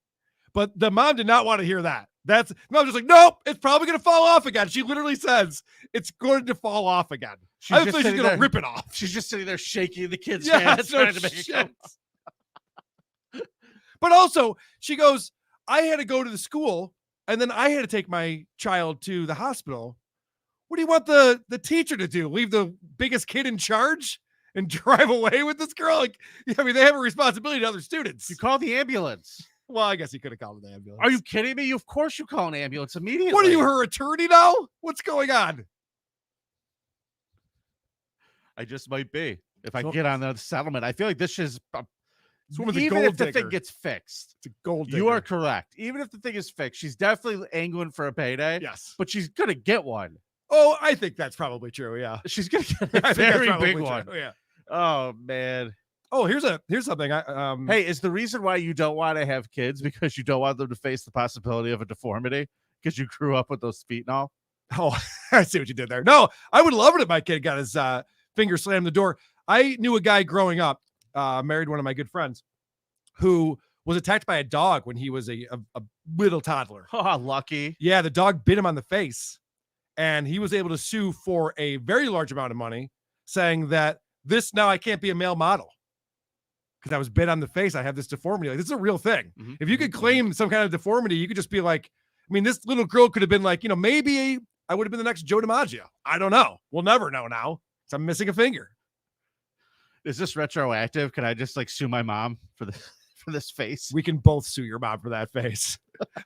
But the mom did not want to hear that. The mom's just like, nope, it's probably going to fall off again. She literally says it's going to fall off again. She's I just think she's sitting going to there- rip it off. She's just sitting there shaking the kid's Yeah, hand, no trying to make it shit. come. But also, she goes, I had to go to the school, and then I had to take my child to the hospital. What do you want the teacher to do? Leave the biggest kid in charge and drive away with this girl? Like, I mean, they have a responsibility to other students. You call the ambulance. Well, I guess he could have called an ambulance. Are you kidding me? Of course you call an ambulance immediately. What are you, her attorney now? What's going on? I just might be. If I So- get on the settlement, I feel like this is This woman's a even gold if the digger. thing gets fixed. It's a gold digger. You are correct. Even if the thing is fixed, she's definitely angling for a payday. Yes. But she's gonna get one. Oh, I think that's probably true. Yeah. She's gonna get I a think that's very probably big true. one. Yeah. Oh man. Oh, here's something. Hey, is the reason why you don't want to have kids because you don't want them to face the possibility of a deformity because you grew up with those feet and all? Oh, I see what you did there. No, I would love it if my kid got his finger slammed in the door. I knew a guy growing up, married one of my good friends, who was attacked by a dog when he was a little toddler. Oh, lucky. Yeah, the dog bit him on the face, and he was able to sue for a very large amount of money, saying that now I can't be a male model because I was bit on the face. I have this deformity. Like, this is a real thing. Mhm. If you could claim some kind of deformity, you could just be like, I mean, this little girl could have been like, maybe I would have been the next Joe DiMaggio. I don't know. We'll never know now. So I'm missing a finger. Is this retroactive? Can I just like sue my mom for the for this face? We can both sue your mom for that face.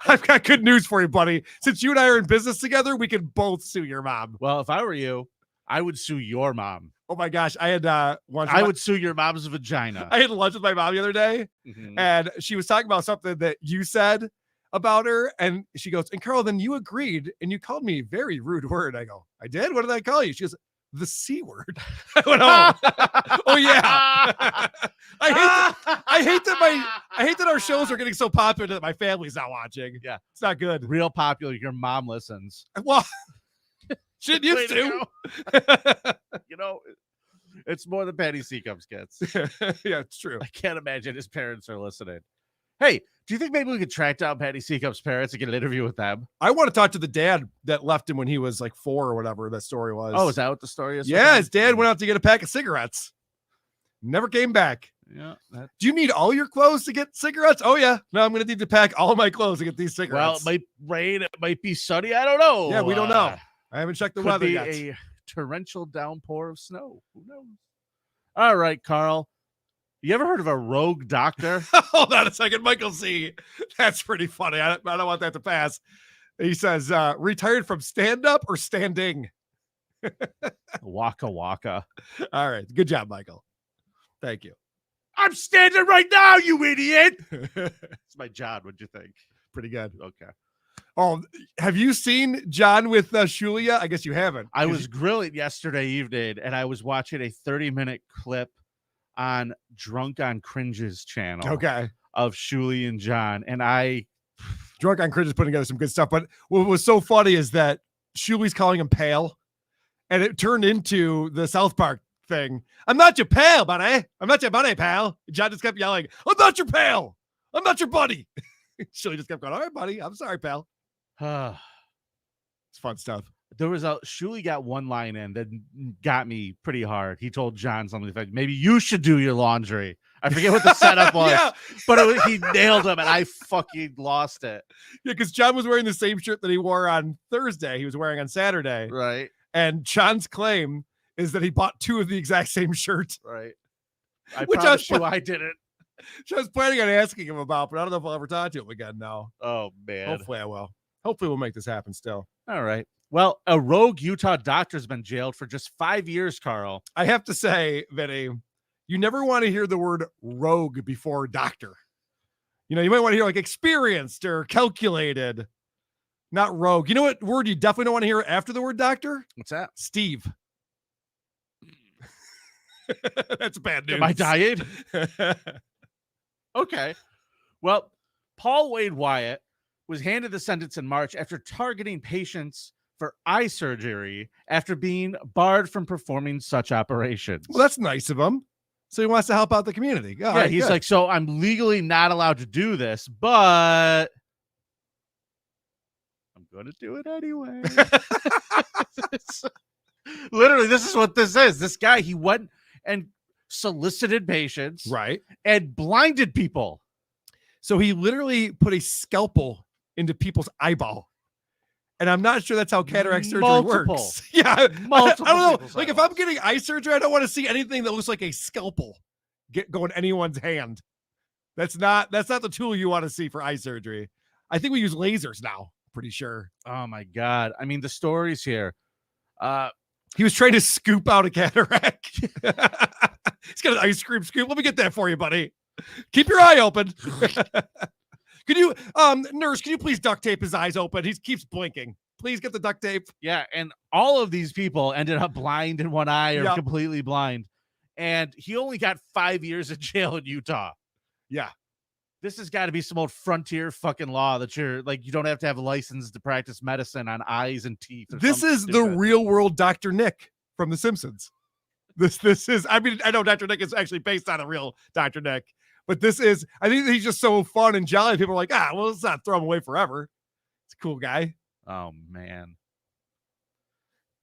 I've got good news for you, buddy. Since you and I are in business together, we can both sue your mom. Well, if I were you, I would sue your mom. Oh my gosh. I had lunch. I would sue your mom's vagina. I had lunch with my mom the other day, Mhm. and she was talking about something that you said about her. And she goes, and Karl, then you agreed and you called me a very rude word. I go, I did? What did I call you? She goes, the C word. I went, oh yeah. I hate that our shows are getting so popular that my family's not watching. Yeah. It's not good. Real popular. Your mom listens. Well, shit used Way to. go. You know, it's more than Patty Seacombe's kids. Yeah, it's true. I can't imagine his parents are listening. Hey, do you think maybe we could track down Patty Seacombe's parents and get an interview with them? I want to talk to the dad that left him when he was like 4 or whatever that story was. Oh, is that what the story is? Yeah, his dad went out to get a pack of cigarettes. Never came back. Yeah. Do you need all your clothes to get cigarettes? Oh, yeah. No, I'm going to need to pack all my clothes to get these Well, cigarettes. it might rain. It might be sunny. I don't know. Yeah, we don't know. I haven't checked the Could weather be yet. a torrential downpour of snow. Who knows? All right, Karl. You ever heard of a rogue doctor? Hold on a second. Michael C. That's pretty funny. I don't want that to pass. He says, retired from stand-up or standing? Waka waka. All right. Good job, Michael. Thank you. I'm standing right now, you idiot. It's my John. What'd you think? Pretty good. Okay. Oh, have you seen John with Shulia? I guess you haven't. I was grilling yesterday evening and I was watching a 30-minute clip on Drunk on Cringe's channel Okay. of Shuli and John. And I Drunk on Cringe is putting together some good stuff. But what was so funny is that Shuli's calling him pale. And it turned into the South Park thing. I'm not your pal, buddy. I'm not your buddy, pal. John just kept yelling, I'm not your pal. I'm not your buddy. Shuli just kept going, all right, buddy. I'm sorry, pal. It's fun stuff. there was a Shuli got one line in that got me pretty hard. He told John something like, maybe you should do your laundry. I forget what the setup was, Yeah. but he nailed him and I fucking lost it. Yeah, because John was wearing the same shirt that he wore on Thursday. He was wearing on Saturday. Right. And John's claim is that he bought two of the exact same shirt. Right. I Which promise you I didn't. Which I was planning on asking him about, but I don't know if I'll ever talk to him again now. Oh, man. Hopefully I will. Hopefully we'll make this happen still. All right. Well, a rogue Utah doctor's been jailed for just 5 years, Karl. I have to say, Vinny, you never want to hear the word rogue before doctor. You know, you might want to hear like experienced or calculated, not rogue. You know what word you definitely don't want to hear after the word doctor? What's that? Steve. That's bad news. Am I dying? Okay. Well, Paul Wade Wyatt was handed the sentence in March after targeting patients for eye surgery after being barred from performing such operations. Well, that's nice of him. So he wants to help out the community. All yeah, right, he's good. like, so I'm legally not allowed to do this, but I'm going to do it anyway. Literally, this is what this is. This guy, he went and solicited patients, right, and blinded people. So he literally put a scalpel into people's eyeball. And I'm not sure that's how cataract surgery works. Yeah. I don't know. Like if I'm getting eye surgery, I don't want to see anything that looks like a scalpel going anyone's hand. That's not the tool you want to see for eye surgery. I think we use lasers now, pretty sure. Oh my God. I mean, the stories here. He was trying to scoop out a cataract. He's got an ice cream scoop. Let me get that for you, buddy. Keep your eye open. Could you, nurse, can you please duct tape his eyes open? He keeps blinking. Please get the duct tape. Yeah, and all of these people ended up blind in one eye or completely blind. And he only got 5 years in jail in Utah. Yeah. This has got to be some old frontier fucking law that you're like, you don't have to have a license to practice medicine on eyes and teeth. This is the real world Dr. Nick from The Simpsons. This is, I mean, I know Dr. Nick is actually based on a real Dr. Nick. But this is, I think he's just so fun and jolly. People are like, well, let's not throw him away forever. It's a cool guy. Oh, man.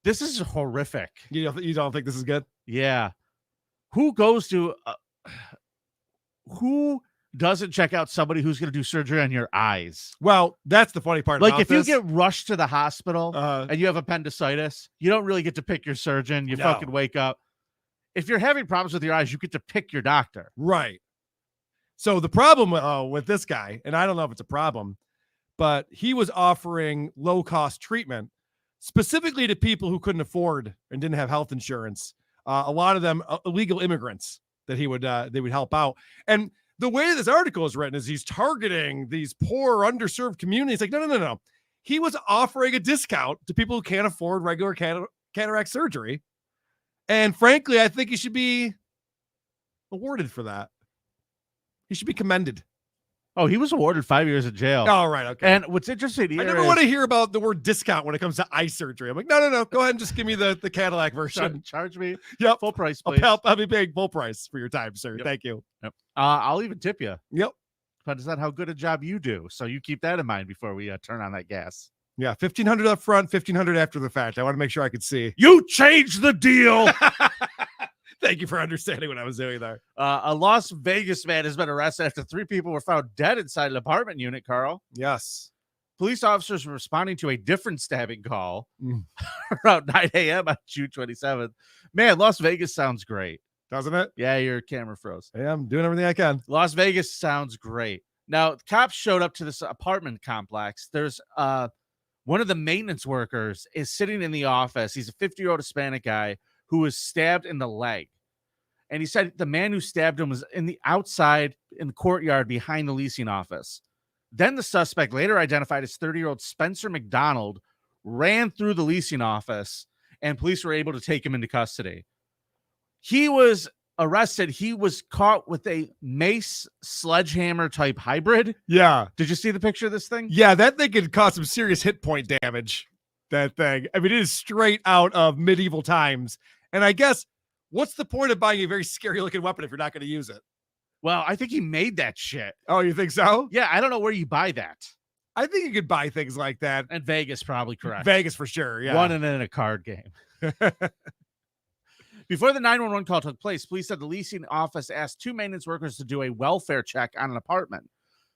This is horrific. You don't think this is good? Yeah. Who goes to, who doesn't check out somebody who's going to do surgery on your eyes? Well, that's the funny part. Like about if this. you get rushed to the hospital and you have appendicitis, you don't really get to pick your surgeon. You fucking wake up. If you're having problems with your eyes, you get to pick your doctor. Right. So the problem with this guy, and I don't know if it's a problem, but he was offering low-cost treatment specifically to people who couldn't afford and didn't have health insurance. A lot of them illegal immigrants that they would help out. And the way this article is written is he's targeting these poor, underserved communities. Like, no. He was offering a discount to people who can't afford regular cataract surgery. And frankly, I think he should be awarded for that. He should be commended. Oh, he was awarded 5 years in jail. Oh, right. Okay. And what's interesting here, I never want to hear about the word discount when it comes to eye surgery. I'm like, no. Go ahead and just give me the Cadillac version. Charge me. Yep. Full price, please. I'll be paying full price for your time, sir. Yep. Thank you. Yep. I'll even tip you. Yep. Depends on how good a job you do. So you keep that in mind before we turn on that gas. Yeah. $1,500 up front, $1,500 after the fact. I want to make sure I could see. You changed the deal. Thank you for understanding what I was doing there. A Las Vegas man has been arrested after 3 people were found dead inside an apartment unit, Carl. Yes. Police officers were responding to a different stabbing call around 9 a.m. on June 27th. Man, Las Vegas sounds great. Doesn't it? Yeah, your camera froze. Yeah, I'm doing everything I can. Las Vegas sounds great. Now, cops showed up to this apartment complex. There's one of the maintenance workers is sitting in the office. He's a 50-year-old Hispanic guy who was stabbed in the leg. And he said the man who stabbed him was in the outside in the courtyard behind the leasing office. Then the suspect, later identified as 30-year-old Spencer McDonald, ran through the leasing office and police were able to take him into custody. He was arrested. He was caught with a mace sledgehammer type hybrid. Yeah. Did you see the picture of this thing? Yeah, that thing could cause some serious hit point damage. That thing. I mean, it is straight out of medieval times. And I guess, what's the point of buying a very scary looking weapon if you're not going to use it? Well, I think he made that shit. Oh, you think so? Yeah, I don't know where you buy that. I think you could buy things like that. And Vegas, probably correct. Vegas for sure, yeah. One and then a card game. Before the 911 call took place, police said the leasing office asked 2 maintenance workers to do a welfare check on an apartment.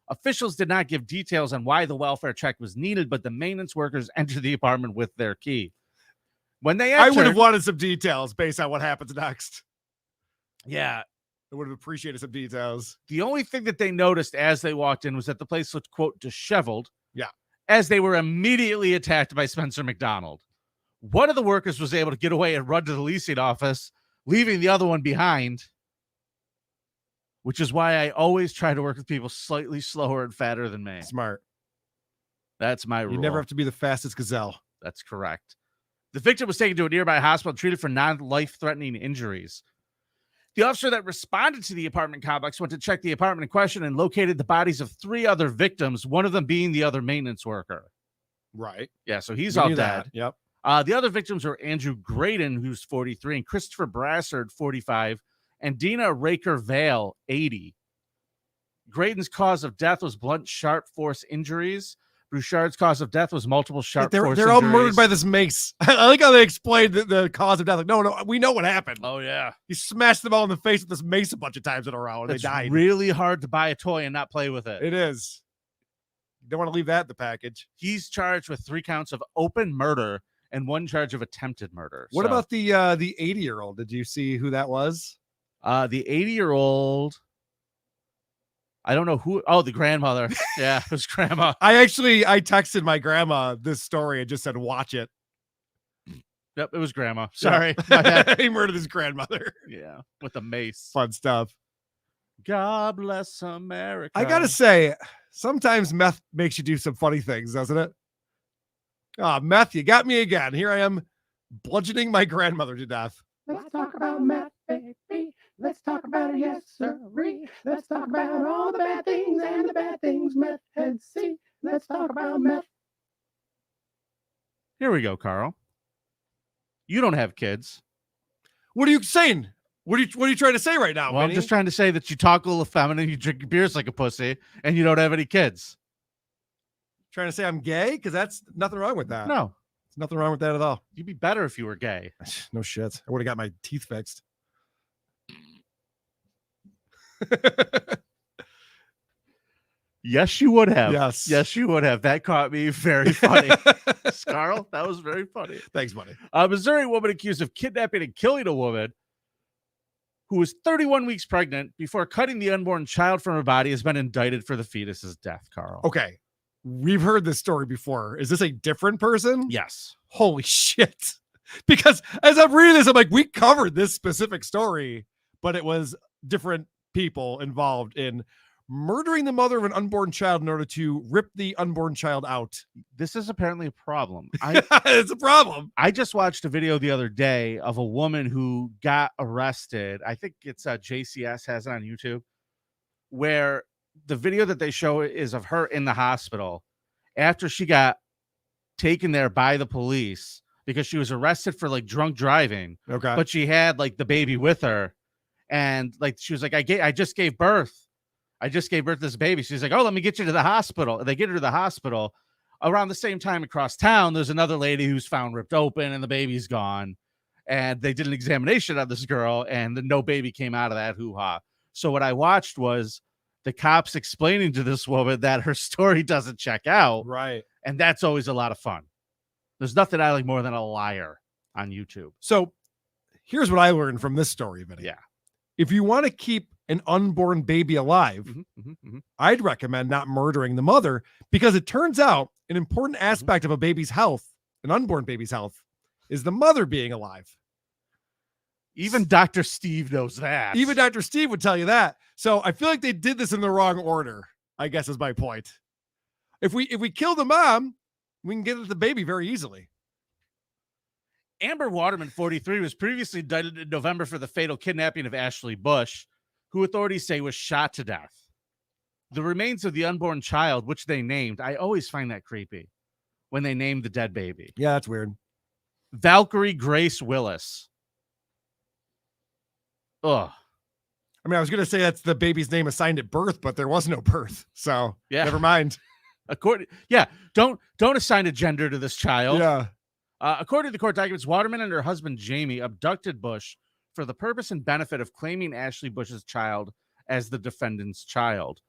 Officials did not give details on why the welfare check was needed, but the maintenance workers entered the apartment with their key. When they entered, I would have wanted some details based on what happens next. Yeah. I would have appreciated some details. The only thing that they noticed as they walked in was that the place looked, quote, disheveled. Yeah. As they were immediately attacked by Spencer McDonald. One of the workers was able to get away and run to the leasing office, leaving the other one behind. Which is why I always try to work with people slightly slower and fatter than me. Smart. That's my rule. You never have to be the fastest gazelle. That's correct. The victim was taken to a nearby hospital and treated for non-life-threatening injuries. The officer that responded to the apartment complex went to check the apartment in question and located the bodies of 3 other victims, one of them being the other maintenance worker. Right. Yeah, so he's We all knew dead. that. Yep. The other victims were Andrew Graydon, who's 43, and Christopher Brassard, 45, and Dina Raker Vale, 80. Graydon's cause of death was blunt, sharp force injuries. Bouchard's cause of death was multiple sharp force They're injuries. all murdered by this mace. I like how they explained the cause of death. Like, no, we know what happened. Oh, yeah. He smashed them all in the face with this mace a bunch of times in a row, and It's they died. really hard to buy a toy and not play with it. It is. You don't want to leave that in the package. He's charged with 3 counts of open murder and 1 charge of attempted murder. What So, about the 80-year-old? Did you see who that was? the 80-year-old? I don't know who. Oh, the grandmother. Yeah, it was grandma. I texted my grandma this story and just said, watch it. Yep, it was grandma. Sorry. My Yeah. bad. He murdered his grandmother. Yeah, with a mace. Fun stuff. God bless America. I got to say, sometimes meth makes you do some funny things, doesn't it? Ah, meth, you got me again. Here I am bludgeoning my grandmother to death. Let's talk about meth, baby. Let's talk about it, yes, sirree. Let's talk about all the bad things and the bad things meth heads see. Let's talk about meth. Here we go, Carl. You don't have kids. What are you saying? What are you trying to say right now? Well, I'm Vinny? just trying to say that you talk a little feminine, you drink your beers like a pussy, and you don't have any kids. trying to say I'm gay, because that's nothing wrong with that. No, There's nothing wrong with that at all. you'd be better if you were gay. No shit. I would have got my teeth fixed. Yes, you would have. Yes. Yes, you would have. That caught me very funny. Carl, that was very funny. Thanks, buddy. A Missouri woman accused of kidnapping and killing a woman who was 31 weeks pregnant before cutting the unborn child from her body has been indicted for the fetus's death, Carl. Okay. We've heard this story before. Is this a different person? Yes. Holy shit. Because as I'm reading this, I'm like, we covered this specific story, but it was different people involved in murdering the mother of an unborn child in order to rip the unborn child out. This is apparently a problem. It's a problem. I just watched a video the other day of a woman who got arrested. I think it's JCS has it on YouTube, where the video that they show is of her in the hospital after she got taken there by the police because she was arrested for like drunk driving, Okay. but she had like the baby with her. And like, she was like, I just gave birth. I just gave birth to this baby. She's like, oh, let me get you to the hospital. They get her to the hospital. Around the same time across town, there's another lady who's found ripped open and the baby's gone. And they did an examination of this girl and no baby came out of that hoo-ha. So what I watched was the cops explaining to this woman that her story doesn't check out. Right. And that's always a lot of fun. There's nothing I like more than a liar on YouTube. So here's what I learned from this story, Vinny. Yeah. If you want to keep an unborn baby alive, I'd recommend not murdering the mother, because it turns out an important aspect of a baby's health, an unborn baby's health, is the mother being alive. Even Dr. Steve knows that. Even Dr. Steve would tell you that. So I feel like they did this in the wrong order, I guess is my point. If we kill the mom, we can get at the baby very easily. Amber Waterman, 43, was previously indicted in November for the fatal kidnapping of Ashley Bush, who authorities say was shot to death. The remains of the unborn child, which they named, I always find that creepy when they named the dead baby. Yeah, that's weird. Valkyrie Grace Willis. Ugh. I mean, I was going to say that's the baby's name assigned at birth, but there was no birth. So Yeah. never mind. Don't assign a gender to this child. Yeah. According to the court documents, Waterman and her husband Jamie abducted Bush for the purpose and benefit of claiming Ashley Bush's child as the defendant's child.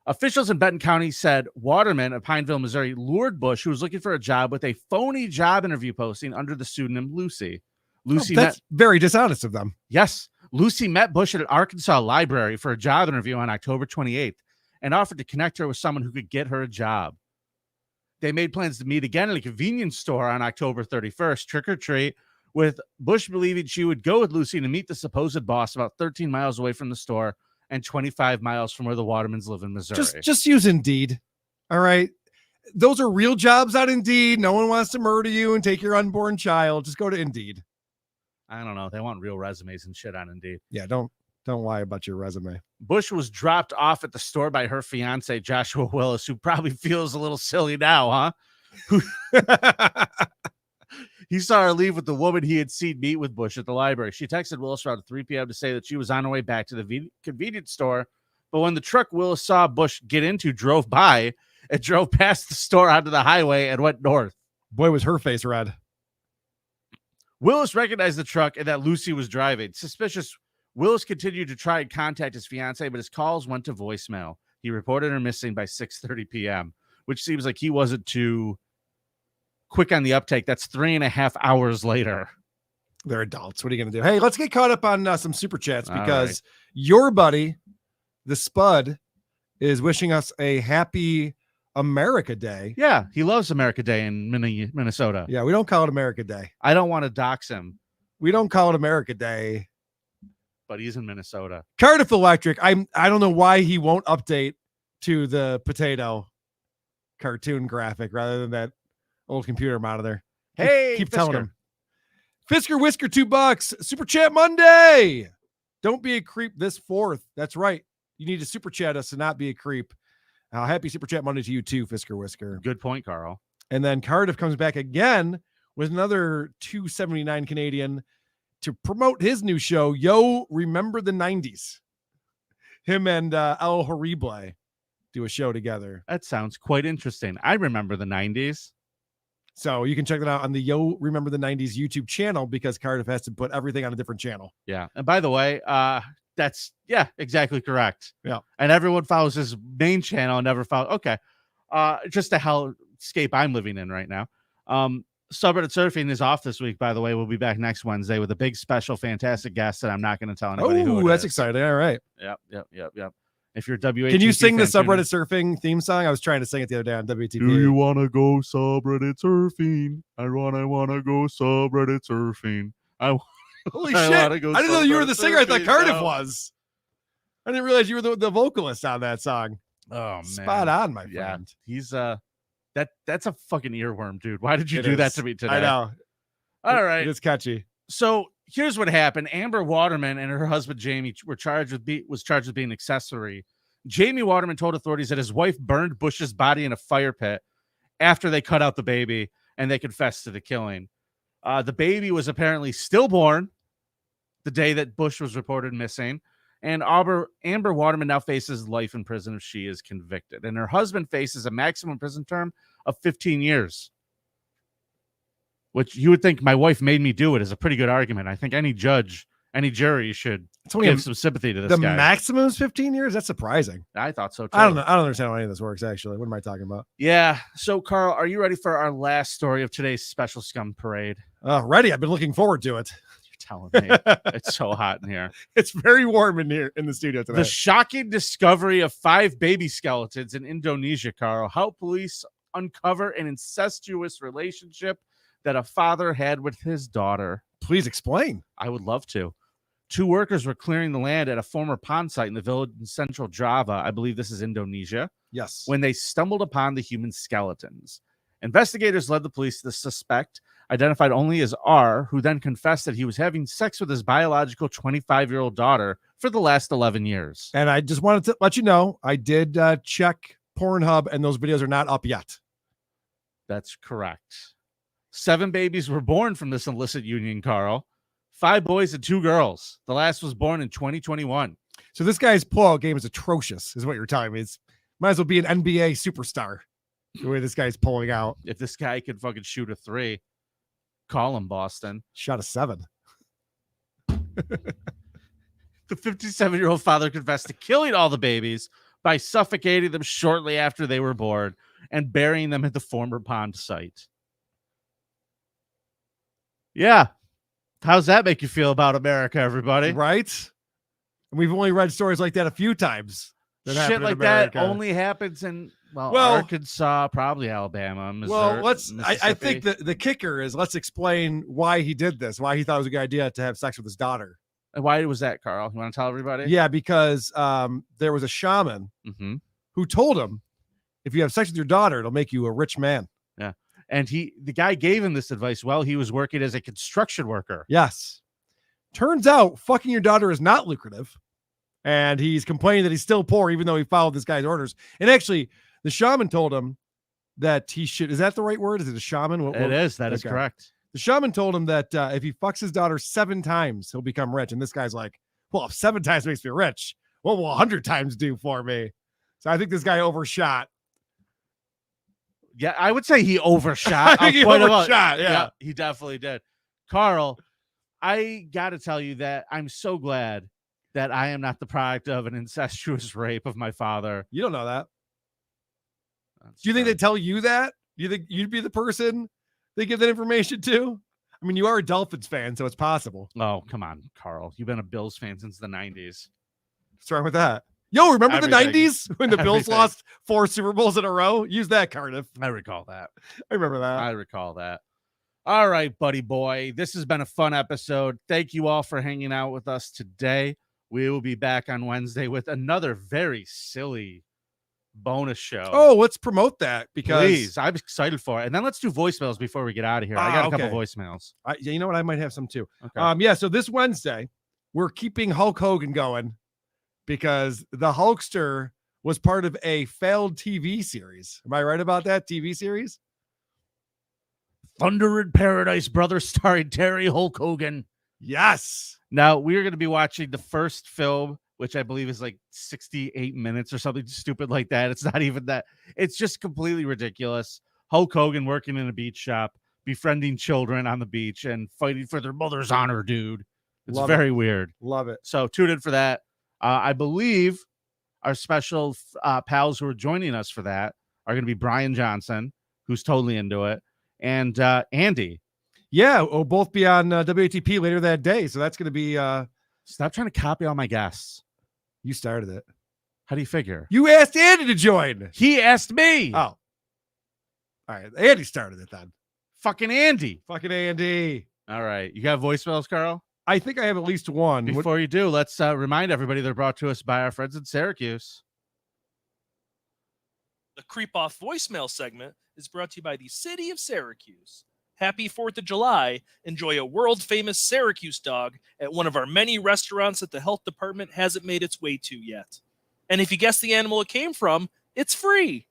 Officials in Benton County said Waterman of Pineville, Missouri, lured Bush, who was looking for a job, with a phony job interview posting under the pseudonym Lucy. That's very dishonest of them. Yes, Lucy met Bush at an Arkansas library for a job interview on October 28th and offered to connect her with someone who could get her a job. They made plans to meet again at a convenience store on October 31st, trick or treat, with Bush believing she would go with Lucy to meet the supposed boss about 13 miles away from the store and 25 miles from where the Watermans live in Missouri. Just use Indeed. All right. Those are real jobs on Indeed. No one wants to murder you and take your unborn child. Just go to Indeed. I don't know. They want real resumes and shit on Indeed. Yeah, don't lie about your resume. Bush was dropped off at the store by her fiance, Joshua Willis, who probably feels a little silly now, huh? He saw her leave with the woman he had seen meet with Bush at the library. She texted Willis around 3 p.m. to say that she was on her way back to the convenience store. But when the truck Willis saw Bush get into drove by, it drove past the store onto the highway and went north. Boy, was her face red. Willis recognized the truck and that Lucy was driving. Suspicious, Willis continued to try and contact his fiancée, but his calls went to voicemail. He reported her missing by 6:30 p.m., which seems like he wasn't too quick on the uptake. That's 3.5 hours later. They're adults. What are you going to do? Hey, let's get caught up on some super chats because right. Your buddy, the Spud, is wishing us a happy America Day. Yeah, he loves America Day in Minnesota. Yeah, we don't call it America Day. I don't want to dox him, We don't call it America Day. but he's in Minnesota. Cardiff Electric, I don't know why he won't update to the potato cartoon graphic rather than that old computer monitor. Hey, keep Fisker. telling him. Fisker Whisker, $2. Super Chat Monday. Don't be a creep this 4th. That's right. You need to super chat us to not be a creep. Happy Super Chat Monday to you too, Fisker Whisker. Good point, Carl. And then Cardiff comes back again with another $2.79 Canadian to promote his new show, Yo, Remember the 90s. Him and El Horrible do a show together. That sounds quite interesting. I remember the 90s. So you can check that out on the Yo Remember the 90s YouTube channel because Cardiff has to put everything on a different channel. Yeah. And by the way, that's exactly correct. Yeah. And everyone follows his main channel and never follow. Okay. Just the hellscape I'm living in right now. Subreddit Surfing is off this week, by the way. We'll be back next Wednesday with a big special fantastic guest that I'm not going to tell anybody who it that's is. exciting. All right. Yep. If you're WATP, Can you sing the fan, tune in. Subreddit Surfing theme song? I was trying to sing it the other day on WTP. Do you want to go subreddit surfing? I want to go subreddit surfing. Holy I shit. wanna go I didn't know you were subreddit the singer. I thought surfing. Cardiff No. was. I didn't realize you were the vocalist on that song. Oh, man. Spot on, my Yeah. friend. He's that's a fucking earworm, dude. Why did you It do that is. to me today? I know. All right. It's catchy. So here's what happened. Amber Waterman and her husband Jamie was charged with being an accessory. Jamie Waterman told authorities that his wife burned Bush's body in a fire pit after they cut out the baby, and they confessed to the killing. The baby was apparently stillborn the day that Bush was reported missing, and Amber Waterman now faces life in prison if she is convicted, and her husband faces a maximum prison term of 15 years. Which you would think my wife made me do it is a pretty good argument. I think any judge, any jury should give some sympathy to this the guy. maximum is 15 years? That's surprising. I thought so too. I don't know. I don't understand how any of this works, actually. What am I talking about? Yeah. So, Carl, are you ready for our last story of today's special Scum Parade? Ready. I've been looking forward to it. You're telling me. It's so hot in here. It's very warm in here in the studio today. The shocking discovery of 5 baby skeletons in Indonesia, Carl. How police uncover an incestuous relationship that a father had with his daughter. Please explain. I would love to. 2 workers were clearing the land at a former pond site in the village in central Java. I believe this is Indonesia. Yes. When they stumbled upon the human skeletons. Investigators led the police to the suspect, identified only as R, who then confessed that he was having sex with his biological 25-year-old daughter for the last 11 years. And I just wanted to let you know, I did check Pornhub, and those videos are not up yet. That's correct. 7 babies were born from this illicit union, Carl. 5 boys and 2 girls. The last was born in 2021. So this guy's pullout game is atrocious, is what you're telling me. It's might as well be an NBA superstar. The way this guy's pulling out. If this guy could fucking shoot a 3, call him, Boston. Shot a 7. The 57-year-old father confessed to killing all the babies by suffocating them shortly after they were born and burying them at the former pond site. Yeah. How's that make you feel about America, everybody? Right? And we've only read stories like that a few times. Shit like that only happens in Arkansas, probably Alabama, Missouri. Well, I think the kicker is let's explain why he did this, why he thought it was a good idea to have sex with his daughter. And why was that, Carl? You want to tell everybody? Yeah, because there was a shaman who told him, if you have sex with your daughter, it'll make you a rich man. Yeah. And the guy gave him this advice while he was working as a construction worker. Yes. Turns out fucking your daughter is not lucrative. And he's complaining that he's still poor, even though he followed this guy's orders. And actually, the shaman told him that he should. Is that the right word? Is it a shaman? It is. That is correct. The shaman told him that if he fucks his daughter 7 times, he'll become rich. And this guy's like, well, if 7 times makes me rich, what will 100 times do for me? So I think this guy overshot. Yeah, I would say he overshot. I think he overshot. Yeah, he definitely did. Carl, I got to tell you that I'm so glad that I am not the product of an incestuous rape of my father. You don't know that. Do you think they tell you that? Do you think you'd be the person they give that information to? I mean, you are a Dolphins fan, so it's possible. Oh, come on, Carl. You've been a Bills fan since the 90s. What's wrong with that? Yo, remember Everything. the 90s when the Bills Everything. lost 4 Super Bowls in a row? Use that, Cardiff. I recall that. I remember that. I recall that. All right, buddy boy. This has been a fun episode. Thank you all for hanging out with us today. We will be back on Wednesday with another very silly bonus show. Oh, let's promote that because please, I'm excited for it. And then let's do voicemails before we get out of here. I got a couple voicemails. Yeah, you know what? I might have some too. Okay. Yeah. So this Wednesday, we're keeping Hulk Hogan going because the Hulkster was part of a failed TV series. Am I right about that TV series? Thunder in Paradise, brother, starring Terry Hulk Hogan. Yes. Now we are going to be watching the first film, which I believe is like 68 minutes or something stupid like that. It's not even that. It's just completely ridiculous. Hulk Hogan working in a beach shop, befriending children on the beach and fighting for their mother's honor, dude. It's very weird. Love it. So tune in for that. I believe our special pals who are joining us for that are going to be Brian Johnson, who's totally into it, and Andy. Yeah, we'll both be on WATP later that day. So that's going to be... Stop trying to copy all my guests. You started it. How do you figure? You asked Andy to join. He asked me. Oh. All right. Andy started it then. Fucking Andy. Fucking Andy. All right. You got voicemails, Carl? I think I have at least one. Before you do, let's remind everybody they're brought to us by our friends in Syracuse. The Creep Off voicemail segment is brought to you by the City of Syracuse. Happy 4th of July. Enjoy a world-famous Syracuse dog at one of our many restaurants that the health department hasn't made its way to yet. And if you guess the animal it came from, it's free.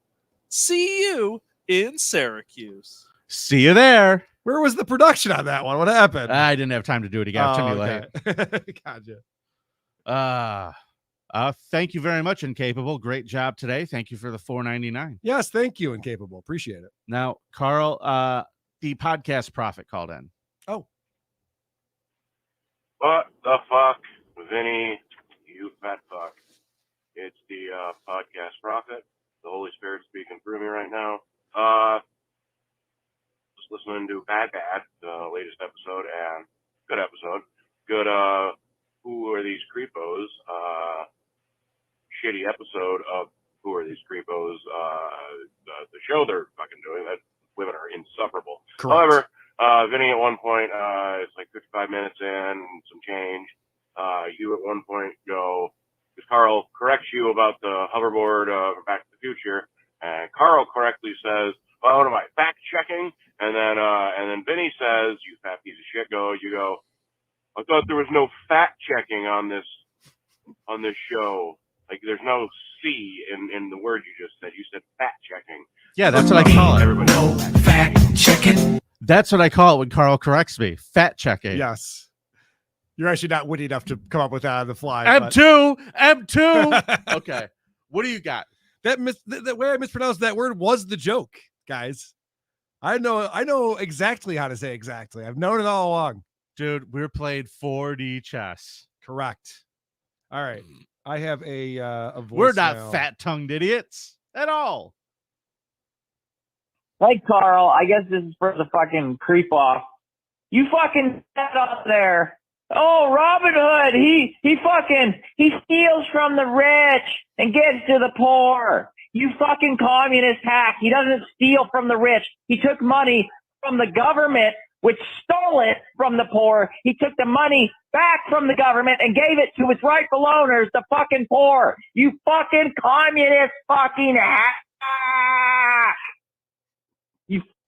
See you in Syracuse. See you there. Where was the production on that one? What happened? I didn't have time to do it. It got to me late. Gotcha. Thank you very much, Incapable. Great job today. Thank you for the $4.99. Yes, thank you, Incapable. Appreciate it. Now, Carl, the podcast prophet called in. Oh. What the fuck, Vinny, you fat fuck. It's the podcast prophet. The Holy Spirit speaking through me right now. Just listening to Bad, the latest episode, and good episode. Good, Who Are These Creepos? Shitty episode of Who Are These Creepos? The show they're fucking doing, that women are insufferable. Correct. However, Vinny at one point, it's like 55 minutes in, some change. You at one point go, because Carl corrects you about the hoverboard Back to the Future, and Carl correctly says, "Well, what am I, fact checking?" And then Vinny says, "You fat piece of shit." You go, "I thought there was no fact checking on this show. Like there's no C in the word you just said. You said fact checking." Yeah, that's what I call it. Everybody knows. Fact checking. That's what I call it when Carl corrects me. Fat checking. Yes. You're actually not witty enough to come up with that on the fly. M2. Okay. What do you got? The way I mispronounced that word was the joke, guys. I know exactly how to say exactly. I've known it all along. Dude, we're playing 4D chess. Correct. All right. I have a voicemail. We're not fat-tongued idiots at all. Hey, Carl, I guess this is for the fucking creep off. You fucking sat up there. Oh, Robin Hood, he steals from the rich and gives to the poor. You fucking communist hack. He doesn't steal from the rich. He took money from the government, which stole it from the poor. He took the money back from the government and gave it to its rightful owners, the fucking poor. You fucking communist fucking hack.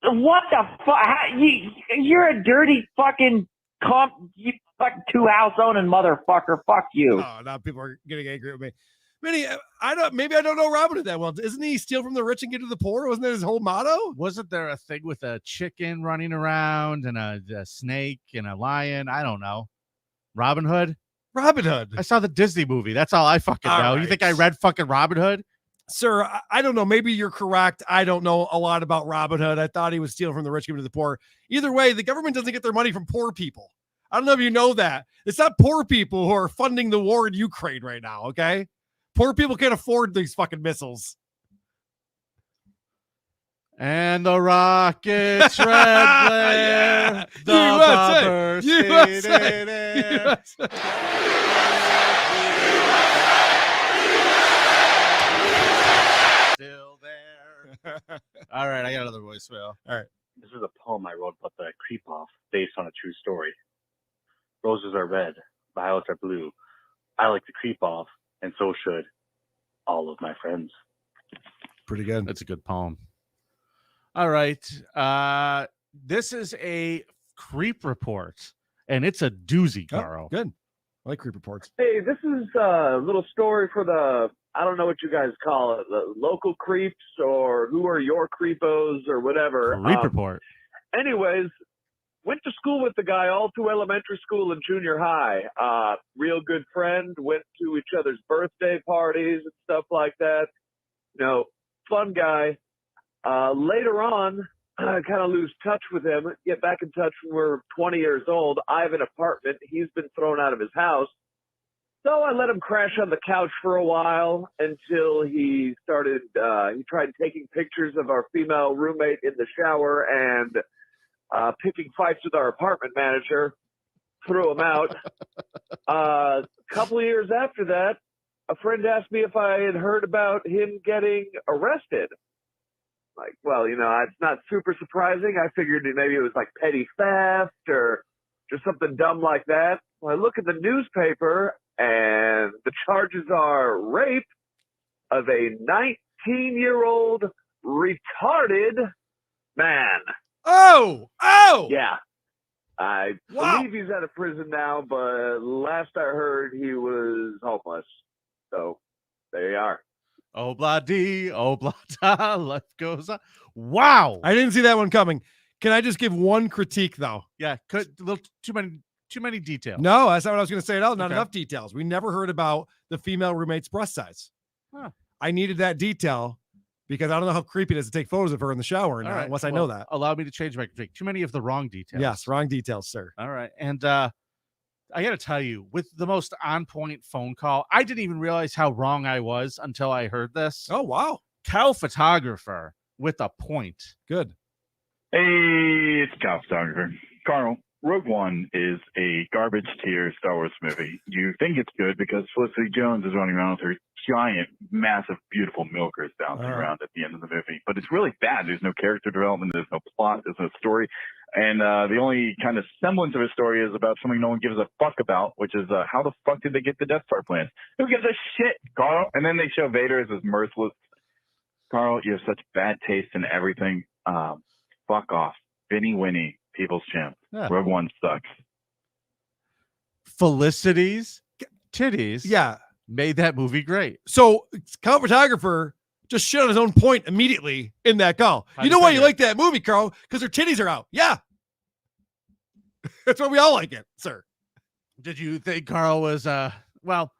What the fuck? You're a dirty fucking Fuck 2 house owning motherfucker. Fuck you. Oh, now people are getting angry with me. Vinny, maybe I don't know Robin Hood that well. Isn't he steal from the rich and give to the poor? Wasn't that his whole motto? Wasn't there a thing with a chicken running around and a snake and a lion? I don't know. Robin Hood? Robin Hood. I saw the Disney movie. That's all I fucking know. All You think right. I read fucking Robin Hood? Sir, I don't know. Maybe you're correct. I don't know a lot about Robin Hood. I thought he was stealing from the rich, giving to the poor. Either way, the government doesn't get their money from poor people. I don't know if you know that. It's not poor people who are funding the war in Ukraine right now, okay? Poor people can't afford these fucking missiles. And the rockets red glare, the USA, bombers USA, faded in. Still there. All right, I got another voicemail. This is a poem I wrote about the creep off based on a true story. Roses are red, violets are blue. I like to creep off, and so should all of my friends. Pretty good. That's a good poem. All right. This is a creep report, and it's a doozy, Carl. Good. I like creep reports. Hey, this is a little story for the, I don't know what you guys call it, the local creeps or who are your creepos or whatever. Creep report. Anyways, went to school with the guy all through elementary school and junior high. Real good friend, went to each other's birthday parties and stuff like that. You know, fun guy. Later on, I kind of lose touch with him, get back in touch when we're 20 years old. I have an apartment. He's been thrown out of his house. So I let him crash on the couch for a while until he started, he tried taking pictures of our female roommate in the shower and picking fights with our apartment manager, threw him out. A couple of years after that, a friend asked me if I had heard about him getting arrested. Like, well, you know, it's not super surprising. I figured maybe it was like petty theft or just something dumb like that. Well, I look at the newspaper and the charges are rape of a 19-year-old retarded man. Oh! Yeah. I believe he's out of prison now, but last I heard he was homeless. So there you are. Oh, blah dee, oh, blah da, life goes on. Wow. I didn't see that one coming. Can I just give one critique, though? Yeah, a little too many details. No, that's not what I was going to say at all. Not Okay. enough details. We never heard about the female roommate's breast size. Huh. I needed that detail because I don't know how creepy it is to take photos of her in the shower or All not, right, unless I well, know that. Allow me to change my critique. Too many of the wrong details. Yes, wrong details, sir. All right. And I got to tell you, with the most on-point phone call, I didn't even realize how wrong I was until I heard this. Oh, wow. Cow photographer with a point. Good. Hey, it's Cow Photographer. Carl, Rogue One is a garbage tier Star Wars movie. You think it's good because Felicity Jones is running around with her giant, massive, beautiful milkers bouncing around at the end of the movie. But it's really bad. There's no character development. There's no plot. There's no story. And the only kind of semblance of a story is about something no one gives a fuck about, which is how the fuck did they get the Death Star plans? Who gives a shit, Carl? And then they show Vader as this merciless. Carl, you have such bad taste in everything. Fuck off. Vinnie Winnie, People's Champ. Yeah. Rogue One sucks. Felicity's titties. Yeah. Made that movie great. So, Cow photographer just shit on his own point immediately in that call. How'd You you know why you figure? like that movie, Carl? Because her titties are out. Yeah. That's why we all like it, sir. Did you think Carl was well,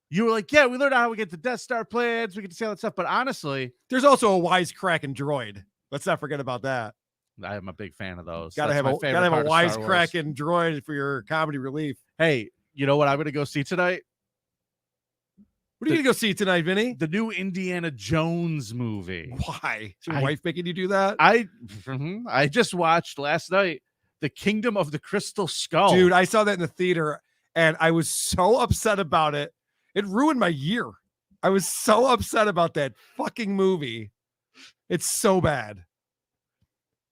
you were like, yeah, we learned how we get the Death Star plans, we get to see all that stuff. But honestly, there's also a wisecracking droid. Let's not forget about that. I'm a big fan of those. Gotta That's have my a favorite part of Star Wars. wisecracking droid for your comedy relief. Hey, you know what I'm gonna go see tonight? What are you gonna go see tonight, Vinny? The new Indiana Jones movie. Why? Is your wife making you do that? I just watched last night The Kingdom of the Crystal Skull. Dude, I saw that in the theater and I was so upset about it. It ruined my year. I was so upset about that fucking movie. It's so bad.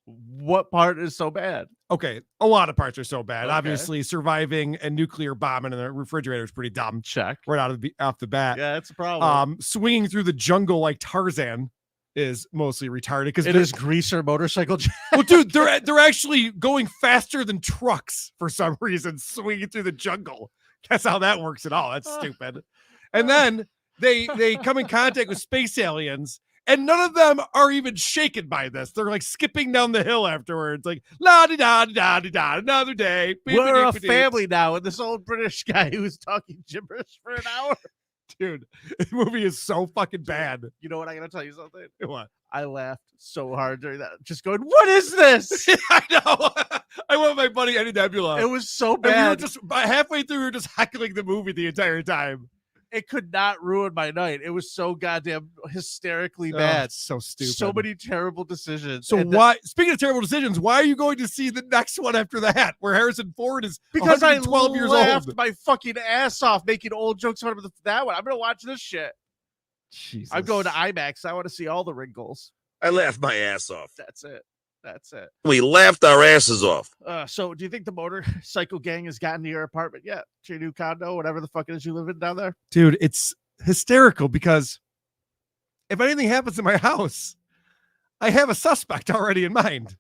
What part is so bad? Okay, a lot of parts are so bad. Okay. Obviously, surviving a nuclear bomb in a refrigerator is pretty dumb. Check. Right off the bat. Yeah, that's a problem. Swinging through the jungle like Tarzan is mostly retarded because it is greaser motorcycle. Well, dude, they're actually going faster than trucks for some reason, swinging through the jungle. That's how that works at all. That's stupid. And then they come in contact with space aliens, and none of them are even shaken by this. They're like skipping down the hill afterwards, like la di da da di da. Another day. We're a family now. And this old British guy who was talking gibberish for an hour. Dude, the movie is so fucking bad. You know what? I'm gonna tell you something. What? I laughed so hard during that. Just going, what is this? I know. I went with my buddy Eddie Nebula. It was so And we were bad. just halfway through, we were just heckling the movie the entire time. It could not ruin my night. It was so goddamn hysterically bad. So stupid. So many terrible decisions. So And why? Speaking of terrible decisions, why are you going to see the next one after that, where Harrison Ford is because I 12 years laughed old? my fucking ass off making old jokes about that one. I'm gonna watch this shit. Jesus. I'm going to IMAX. I want to see all the wrinkles. I laughed my ass off. That's it. That's it. We laughed our asses off. So do you think the motorcycle gang has gotten to your apartment yet? To your new condo, whatever the fuck it is you live in down there? Dude, it's hysterical because if anything happens in my house, I have a suspect already in mind.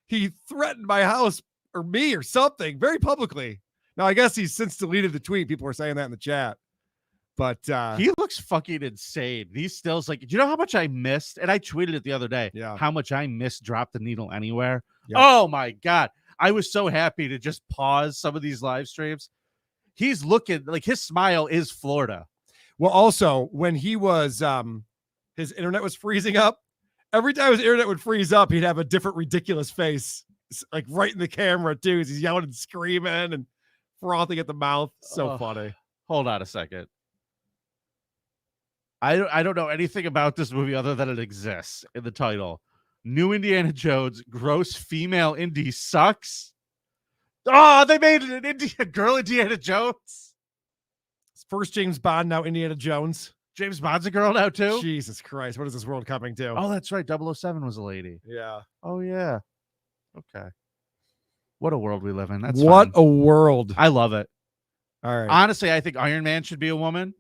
He threatened my house or me or something very publicly. Now, I guess he's since deleted the tweet. People were saying that in the chat. But he looks fucking insane. These stills, like, do you know how much I missed? And I tweeted it the other day. Yeah. How much I missed Drop the Needle Anywhere. Yep. Oh my God. I was so happy to just pause some of these live streams. He's looking like his smile is Florida. Well, also when he was his internet was freezing up, every time his internet would freeze up, he'd have a different ridiculous face, like right in the camera too. He's yelling and screaming and frothing at the mouth. So funny. Hold on a second. I don't know anything about this movie other than it exists in the title. New Indiana Jones, gross female indie sucks. Oh, they made it an girl Indiana Jones. First James Bond, now Indiana Jones. James Bond's a girl now too? Jesus Christ, what is this world coming to? Oh, that's right. 007 was a lady. Yeah. Oh, yeah. Okay. What a world we live in. That's what fine. a world. I love it. All right. Honestly, I think Iron Man should be a woman.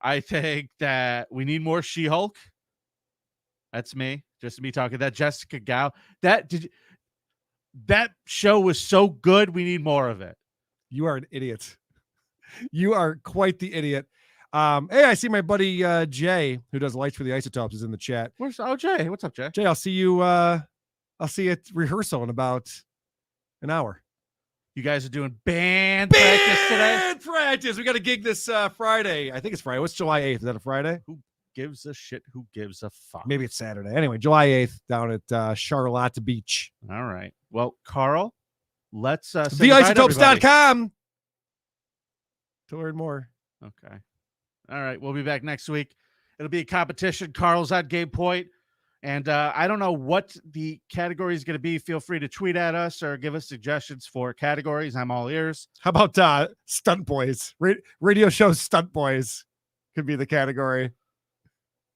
I think that we need more She-Hulk. That's me. Just me talking. That Jessica Gao. That show was so good. We need more of it. You are an idiot. You are quite the idiot. Hey, I see my buddy Jay, who does lights for the Isotopes, is in the chat. Where's Jay? What's up, Jay? Jay, I'll see you at rehearsal in about an hour. You guys are doing band practice today? Band practice. We got a gig this Friday. I think it's Friday. What's July 8th? Is that a Friday? Who gives a shit? Who gives a fuck? Maybe it's Saturday. Anyway, July 8th down at Charlotte Beach. All right. Well, Carl, let's theisotopes.com to learn more. Okay. All right. We'll be back next week. It'll be a competition. Carl's on Game Point. And I don't know what the category is going to be. Feel free to tweet at us or give us suggestions for categories. I'm all ears. How about Stunt Boys? Radio show Stunt Boys could be the category.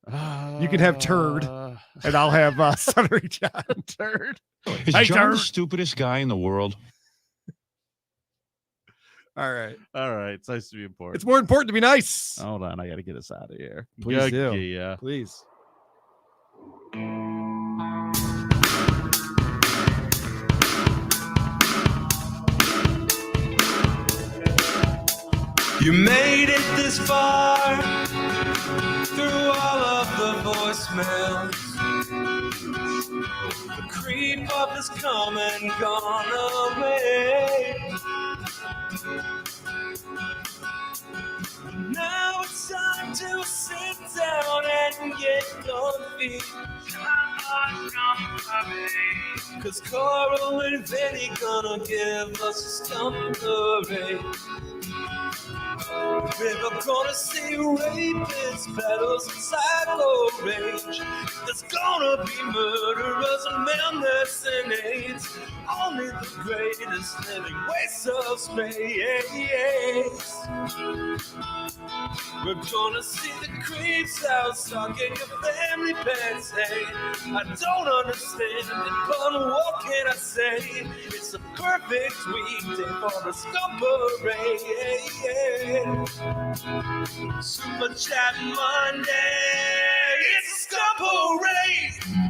You can have Turd, and I'll have Sunnery John. Turd. Is John the stupidest guy in the world? All right. It's nice to be important. It's more important to be nice. Hold on. I got to get us out of here. Please do. Yeah. Please. You made it this far through all of the voicemails. The creep up has come and gone away. Now it's time to sit down and get comfy. 'Cause Karl and Vinnie gonna give us a Scum Parade. We're gonna see rapists, battles, and psycho rage. There's gonna be murderers and madness and AIDS. Only the greatest living waste of space. We're gonna see the creeps out sucking your family pets. Hey, I don't understand it, but what can I say? It's a perfect weekday for the Scum Parade. Super Chat Monday. It's a Scum Parade.